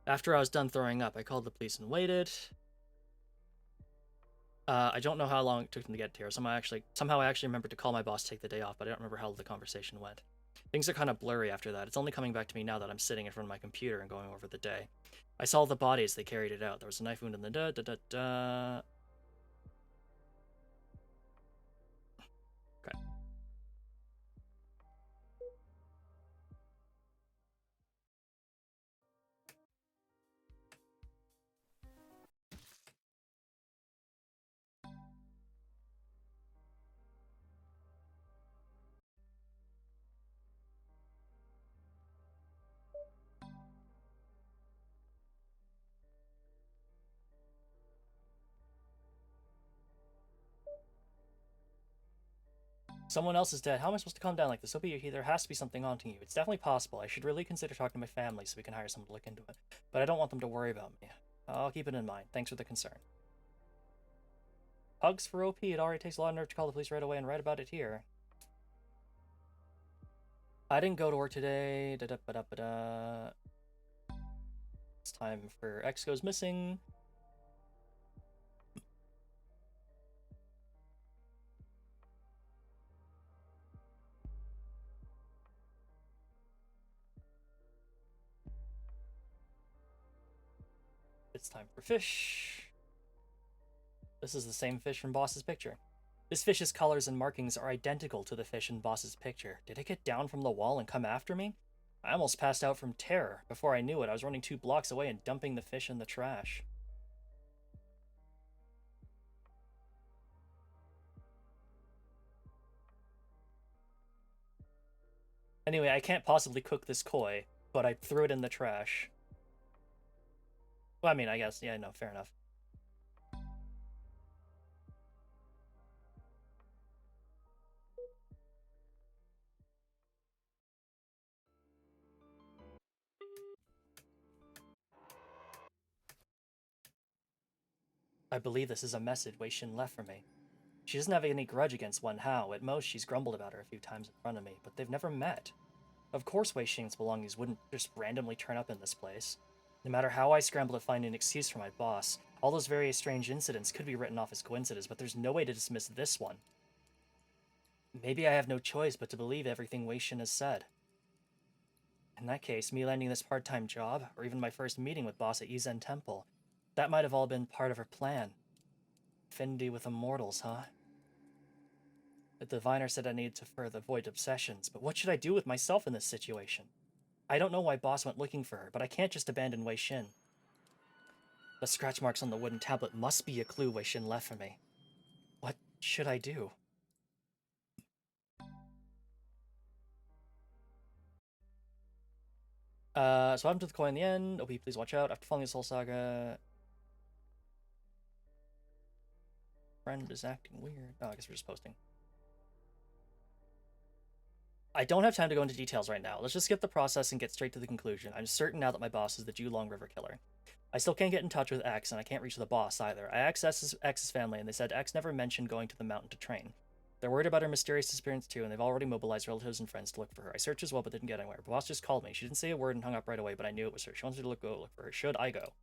After I was done throwing up, I called the police and waited. I don't know how long it took them to get here. Somehow I actually remembered to call my boss to take the day off, but I don't remember how the conversation went. Things are kind of blurry after that. It's only coming back to me now that I'm sitting in front of my computer and going over the day. I saw the body as they carried it out. There was a knife wound in the da-da-da-da. Okay. Someone else is dead. How am I supposed to calm down like this? There has to be something haunting you. It's definitely possible. I should really consider talking to my family so we can hire someone to look into it. But I don't want them to worry about me. I'll keep it in mind. Thanks for the concern. Hugs for OP. It already takes a lot of nerve to call the police right away and write about it here. I didn't go to work today. Da-da-ba-da-ba-da. It's time for X goes missing. It's time for fish. This is the same fish from Boss's picture. This fish's colors and markings are identical to the fish in Boss's picture. Did it get down from the wall and come after me? I almost passed out from terror. Before I knew it, I was running 2 blocks away and dumping the fish in the trash. Anyway, I can't possibly cook this koi, but I threw it in the trash. Well, I mean, I guess, yeah, no, fair enough. I believe this is a message Wei Shin left for me. She doesn't have any grudge against Wen Hao. At most, she's grumbled about her a few times in front of me, but they've never met. Of course Wei Xing's belongings wouldn't just randomly turn up in this place. No matter how I scramble to find an excuse for my boss, all those various strange incidents could be written off as coincidence, but there's no way to dismiss this one. Maybe I have no choice but to believe everything Wei Xin has said. In that case, me landing this part-time job, or even my first meeting with boss at Yizen Temple, that might have all been part of her plan. Affinity with immortals, huh? The diviner said I needed to further avoid obsessions, but what should I do with myself in this situation? I don't know why boss went looking for her, but I can't just abandon Wei Xin. The scratch marks on the wooden tablet must be a clue Wei Xin left for me. What should I do? So what happened to the coin in the end? OP, please watch out. After following this whole saga... Friend is acting weird. Oh, I guess we're just posting. I don't have time to go into details right now. Let's just skip the process and get straight to the conclusion. I'm certain now that my boss is the Julong River Killer. I still can't get in touch with X, and I can't reach the boss either. I asked X's family, and they said X never mentioned going to the mountain to train. They're worried about her mysterious disappearance too, and they've already mobilized relatives and friends to look for her. I searched as well, but didn't get anywhere. Boss just called me. She didn't say a word and hung up right away, but I knew it was her. She wants me to go look for her. Should I go?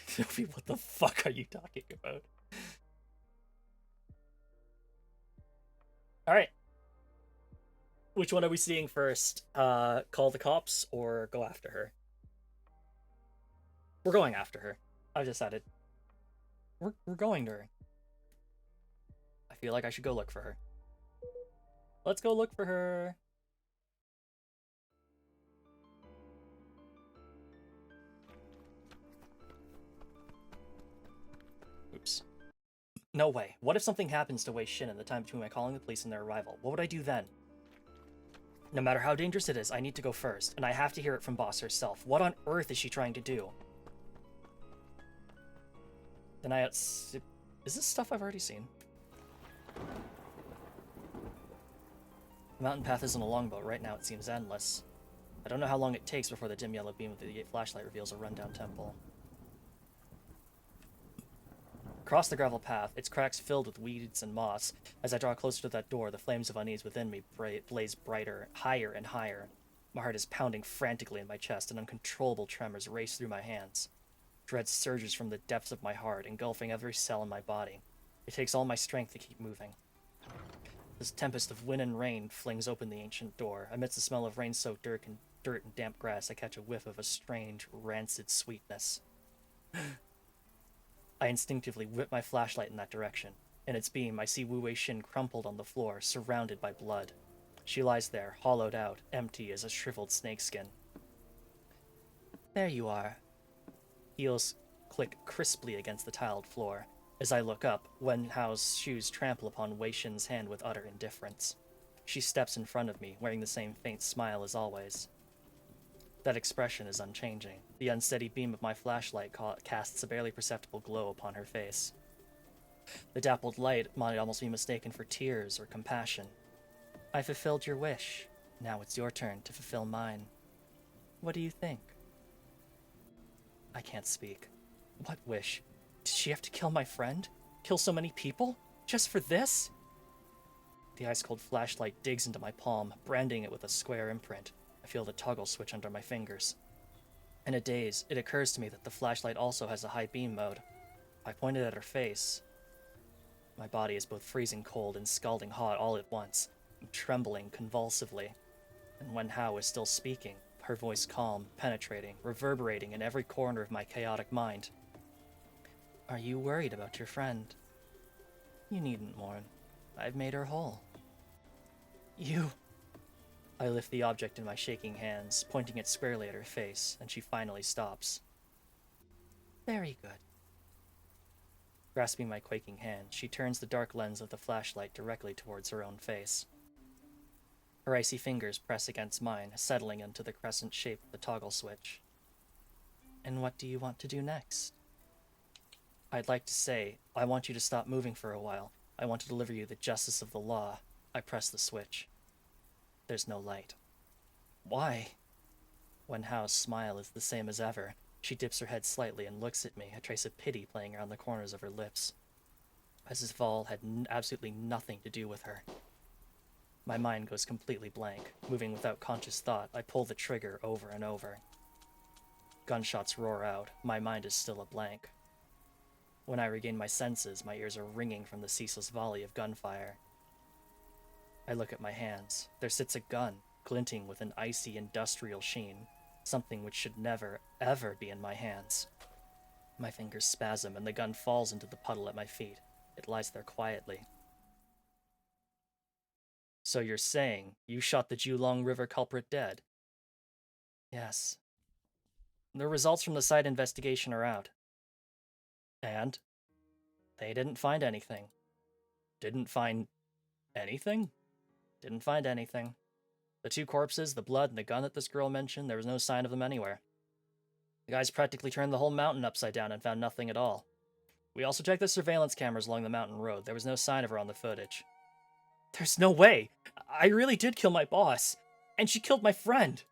Sophie, what the fuck are you talking about? Alright. Which one are we seeing first? Call the cops or go after her? We're going after her. I've decided. We're going to her. I feel like I should go look for her. Let's go look for her. Oops. No way. What if something happens to Wei Xin in the time between my calling the police and their arrival? What would I do then? No matter how dangerous it is, I need to go first, and I have to hear it from Boss herself. What on earth is she trying to do? Then is this stuff I've already seen? The mountain path isn't a longboat. Right now it seems endless. I don't know how long it takes before the dim yellow beam of the flashlight reveals a rundown temple. Across the gravel path, its cracks filled with weeds and moss. As I draw closer to that door, the flames of unease within me blaze brighter, higher and higher. My heart is pounding frantically in my chest, and uncontrollable tremors race through my hands. Dread surges from the depths of my heart, engulfing every cell in my body. It takes all my strength to keep moving. This tempest of wind and rain flings open the ancient door. Amidst the smell of rain-soaked dirt and damp grass, I catch a whiff of a strange, rancid sweetness. I instinctively whip my flashlight in that direction. In its beam, I see Wu Wei-shin crumpled on the floor, surrounded by blood. She lies there, hollowed out, empty as a shriveled snakeskin. There you are. Heels click crisply against the tiled floor. As I look up, Wen Hao's shoes trample upon Wei Shin's hand with utter indifference. She steps in front of me, wearing the same faint smile as always. That expression is unchanging. The unsteady beam of my flashlight casts a barely perceptible glow upon her face. The dappled light might almost be mistaken for tears or compassion. I fulfilled your wish. Now it's your turn to fulfill mine. What do you think? I can't speak. What wish? Did she have to kill my friend? Kill so many people? Just for this? The ice-cold flashlight digs into my palm, branding it with a square imprint. I feel the toggle switch under my fingers. In a daze, it occurs to me that the flashlight also has a high beam mode. I pointed at her face. My body is both freezing cold and scalding hot all at once. I'm trembling convulsively. And Wen Hao is still speaking, her voice calm, penetrating, reverberating in every corner of my chaotic mind. Are you worried about your friend? You needn't mourn. I've made her whole. You... I lift the object in my shaking hands, pointing it squarely at her face, and she finally stops. Very good. Grasping my quaking hand, she turns the dark lens of the flashlight directly towards her own face. Her icy fingers press against mine, settling into the crescent shape of the toggle switch. And what do you want to do next? I'd like to say, I want you to stop moving for a while. I want to deliver you the justice of the law. I press the switch. There's no light. Why? Wen Hao's smile is the same as ever. She dips her head slightly and looks at me, a trace of pity playing around the corners of her lips. As if all had absolutely nothing to do with her. My mind goes completely blank. Moving without conscious thought, I pull the trigger over and over. Gunshots roar out. My mind is still a blank. When I regain my senses, my ears are ringing from the ceaseless volley of gunfire. I look at my hands. There sits a gun, glinting with an icy industrial sheen, something which should never, ever be in my hands. My fingers spasm, and the gun falls into the puddle at my feet. It lies there quietly. So you're saying you shot the Julong River culprit dead? Yes. The results from the site investigation are out. And? They didn't find anything. Didn't find anything? Didn't find anything. The two corpses, the blood, and the gun that this girl mentioned, there was no sign of them anywhere. The guys practically turned the whole mountain upside down and found nothing at all. We also checked the surveillance cameras along the mountain road. There was no sign of her on the footage. There's no way! I really did kill my boss! And she killed my friend!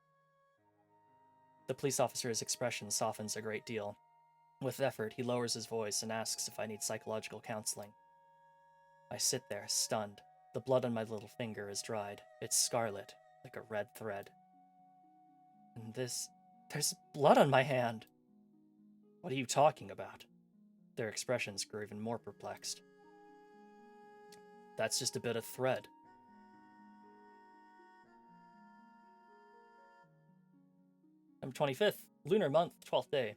The police officer's expression softens a great deal. With effort, he lowers his voice and asks if I need psychological counseling. I sit there, stunned. The blood on my little finger is dried. It's scarlet, like a red thread. And there's blood on my hand! What are you talking about? Their expressions grew even more perplexed. That's just a bit of thread. November 25th, lunar month, 12th day.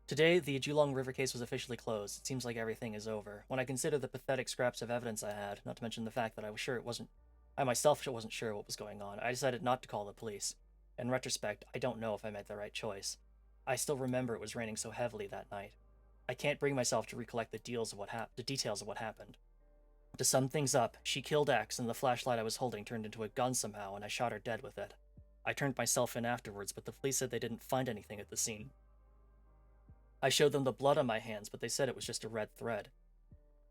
Today, the Julong River case was officially closed. It seems like everything is over. When I consider the pathetic scraps of evidence I had, not to mention the fact that I myself wasn't sure what was going on, I decided not to call the police. In retrospect, I don't know if I made the right choice. I still remember it was raining so heavily that night. I can't bring myself to recollect the details of what happened. To sum things up, she killed X, and the flashlight I was holding turned into a gun somehow, and I shot her dead with it. I turned myself in afterwards, but the police said they didn't find anything at the scene. I showed them the blood on my hands, but they said it was just a red thread.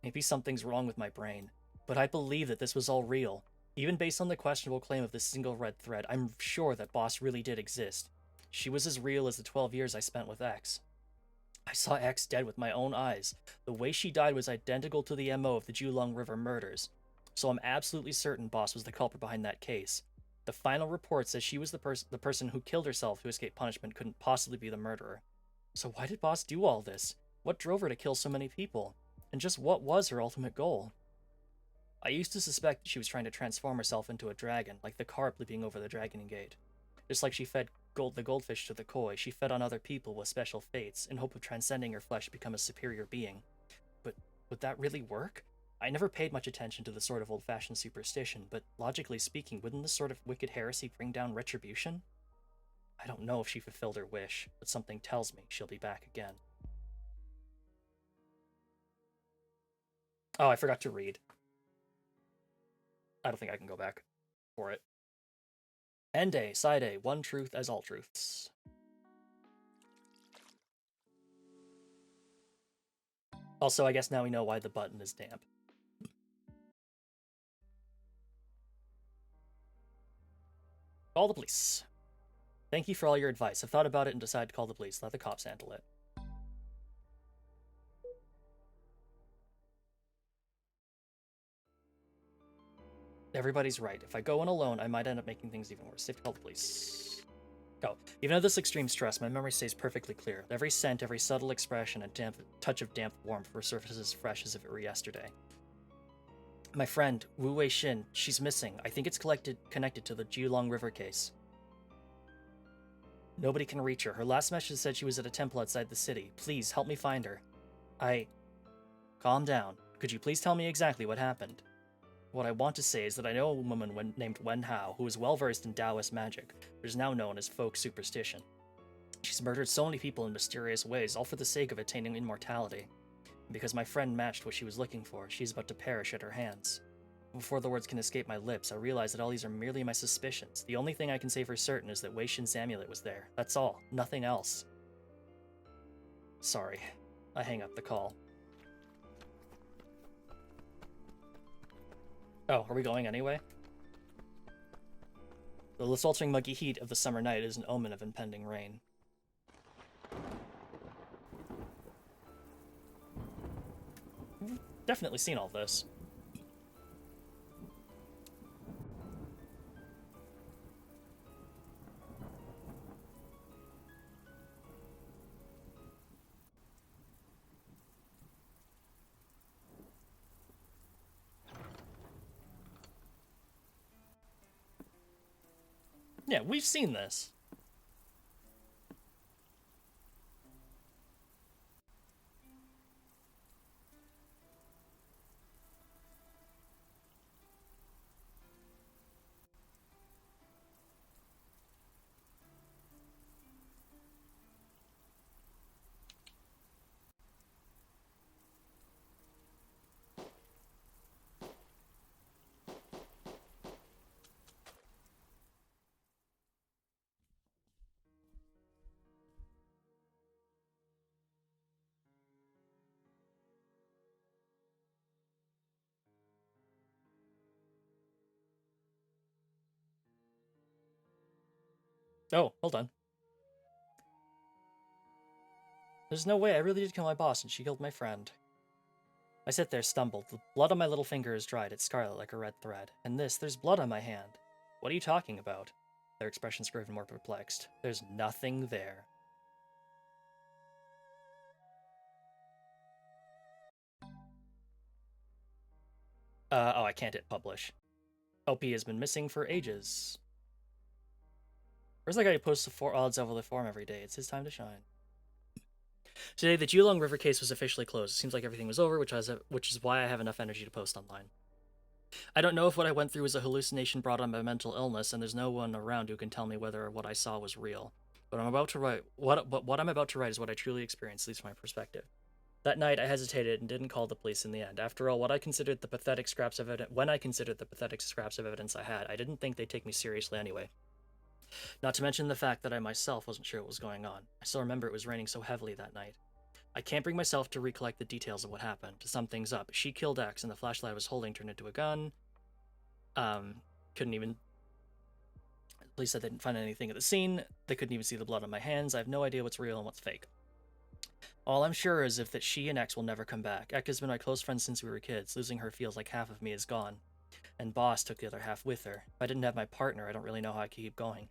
Maybe something's wrong with my brain, but I believe that this was all real. Even based on the questionable claim of this single red thread, I'm sure that Boss really did exist. She was as real as the 12 years I spent with X. I saw X dead with my own eyes. The way she died was identical to the MO of the Julong River murders. So I'm absolutely certain Boss was the culprit behind that case. The final report says she was the person who killed herself to escape punishment couldn't possibly be the murderer. So why did Boss do all this? What drove her to kill so many people? And just what was her ultimate goal? I used to suspect that she was trying to transform herself into a dragon, like the carp leaping over the dragon gate. Just like she fed the goldfish to the koi, she fed on other people with special fates, in hope of transcending her flesh to become a superior being. But would that really work? I never paid much attention to this sort of old-fashioned superstition, but logically speaking, wouldn't this sort of wicked heresy bring down retribution? I don't know if she fulfilled her wish, but something tells me she'll be back again. Oh, I forgot to read. I don't think I can go back for it. End A, side A, one truth as all truths. Also, I guess now we know why the button is damp. Call the police. Thank you for all your advice. I've thought about it and decided to call the police. Let the cops handle it. Everybody's right. If I go in alone, I might end up making things even worse. Safe to call the police. Oh, even at this extreme stress, my memory stays perfectly clear. Every scent, every subtle expression, a touch of damp warmth resurfaces as fresh as if it were yesterday. My friend, Wu Wei Xin, she's missing. I think it's connected to the Jiulong River case. Nobody can reach her. Her last message said she was at a temple outside the city. Please, help me find her. Calm down. Could you please tell me exactly what happened? What I want to say is that I know a woman named Wen Hao who is well versed in Taoist magic, which is now known as folk superstition. She's murdered so many people in mysterious ways, all for the sake of attaining immortality. And because my friend matched what she was looking for, she's about to perish at her hands. Before the words can escape my lips, I realize that all these are merely my suspicions. The only thing I can say for certain is that Wei Shin's amulet was there. That's all. Nothing else. Sorry. I hang up the call. Oh, are we going anyway? The sweltering muggy heat of the summer night is an omen of impending rain. Definitely seen all this. Yeah, we've seen this. Oh, hold on. There's no way I really did kill my boss and she killed my friend. I sit there stumbled. The blood on my little finger is dried. It's scarlet like a red thread. And there's blood on my hand. What are you talking about? Their expressions grew even more perplexed. There's nothing there. Oh, I can't hit publish. LP has been missing for ages. Where's that guy who posts the 4 odds over the forum every day? It's his time to shine. Today, the Jiulong River case was officially closed. It seems like everything was over, which is why I have enough energy to post online. I don't know if what I went through was a hallucination brought on by mental illness, and there's no one around who can tell me whether what I saw was real. But I'm about to write what I'm about to write is what I truly experienced, at least from my perspective. That night, I hesitated and didn't call the police in the end. After all, when I considered the pathetic scraps of evidence I had, I didn't think they'd take me seriously anyway. Not to mention the fact that I myself wasn't sure what was going on. I still remember it was raining so heavily that night. I can't bring myself to recollect the details of what happened. To sum things up, she killed X and the flashlight I was holding turned into a gun. Couldn't even... At least I didn't find anything at the scene. They couldn't even see the blood on my hands. I have no idea what's real and what's fake. All I'm sure is that she and X will never come back. X has been my close friend since we were kids. Losing her feels like half of me is gone. And Boss took the other half with her. If I didn't have my partner, I don't really know how I could keep going.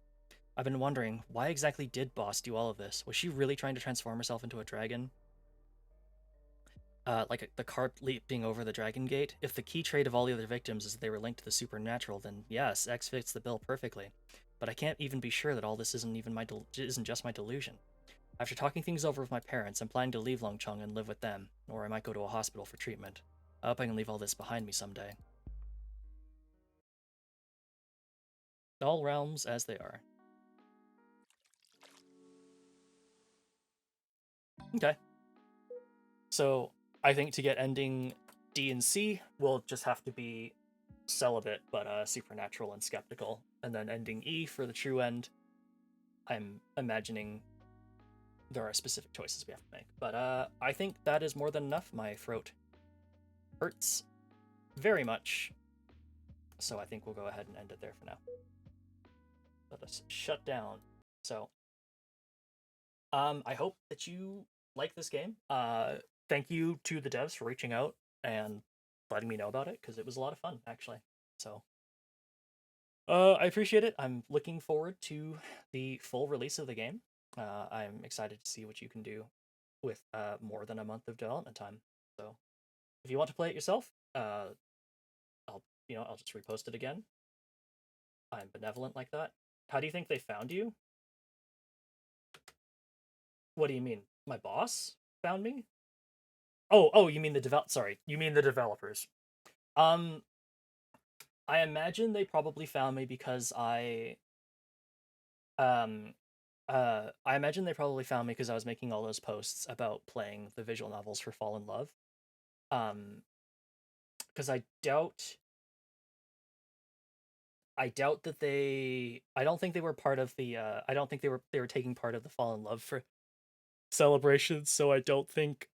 I've been wondering, why exactly did Boss do all of this? Was she really trying to transform herself into a dragon? Like the cart leaping over the dragon gate? If the key trait of all the other victims is that they were linked to the supernatural, then yes, X fits the bill perfectly. But I can't even be sure that all this isn't just my delusion. After talking things over with my parents, I'm planning to leave Longchun and live with them, or I might go to a hospital for treatment. I hope I can leave all this behind me someday. All realms as they are. Okay. So, I think to get ending D and C, we'll just have to be celibate, but supernatural and skeptical. And then ending E for the true end, I'm imagining there are specific choices we have to make. But I think that is more than enough. My throat hurts very much. So I think we'll go ahead and end it there for now. Let us shut down. So, I hope that you like this game. Thank you to the devs for reaching out and letting me know about it, because it was a lot of fun, actually. So, I appreciate it. I'm looking forward to the full release of the game. I'm excited to see what you can do with more than a month of development time. So if you want to play it yourself, I'll just repost it again. I'm benevolent like that. How do you think they found you? What do you mean? My boss found me? Oh, you mean the develop? Sorry, you mean the developers. Um, I imagine they probably found me because um I imagine they probably found me because I was making all those posts about playing the visual novels for Fall in Love. Um, because I doubt that I don't think they were part of the I don't think they were taking part of the Fall in Love for celebrations, so I don't think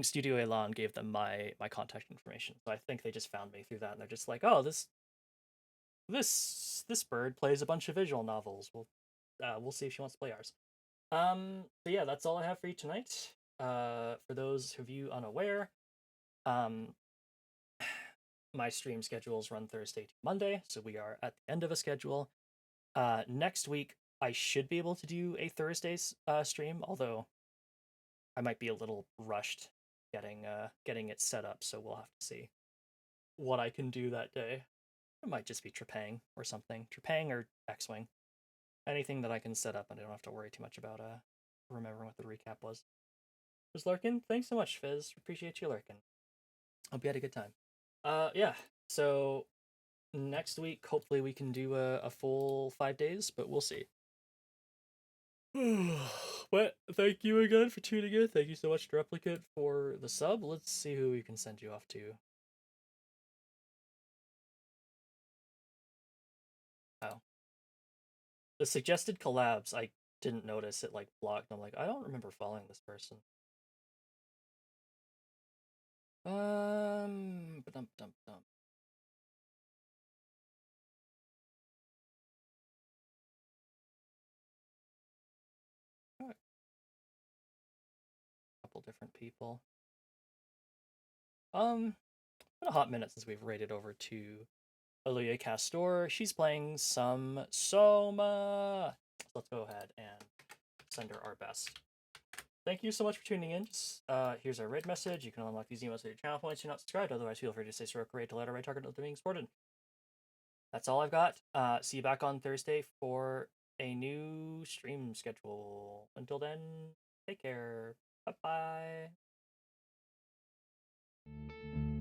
Studio Elan gave them my contact information. So I think they just found me through that and they're just like, "Oh, this bird plays a bunch of visual novels. We'll see if she wants to play ours." But yeah, that's all I have for you tonight. For those of you unaware, um, my stream schedules run Thursday to Monday, so we are at the end of a schedule. Next week, I should be able to do a Thursday's stream, although I might be a little rushed getting it set up, so we'll have to see what I can do that day. It might just be Trepang or something, Trepang or X-wing, anything that I can set up, and I don't have to worry too much about remembering what the recap was. Was lurking? Thanks so much, Fizz. Appreciate you lurking. Hope you had a good time. Yeah. So next week, hopefully, we can do a full 5 days, but we'll see. But thank you again for tuning in. Thank you so much, Replicate, for the sub. Let's see who we can send you off to. Oh, the suggested collabs. I didn't notice it like blocked. I'm like, I don't remember following this person. Dum dum dum. A couple different people. Been a hot minute since we've raided over to Aluya Castor. She's playing some Soma. So let's go ahead and send her our best. Thank you so much for tuning in. Just, here's our raid message. You can unlock these emotes with your channel points. You're not subscribed. Otherwise, feel free to say stroke raid to let our raid target know they're being supported. That's all I've got. See you back on Thursday for a new stream schedule. Until then, take care. Bye bye.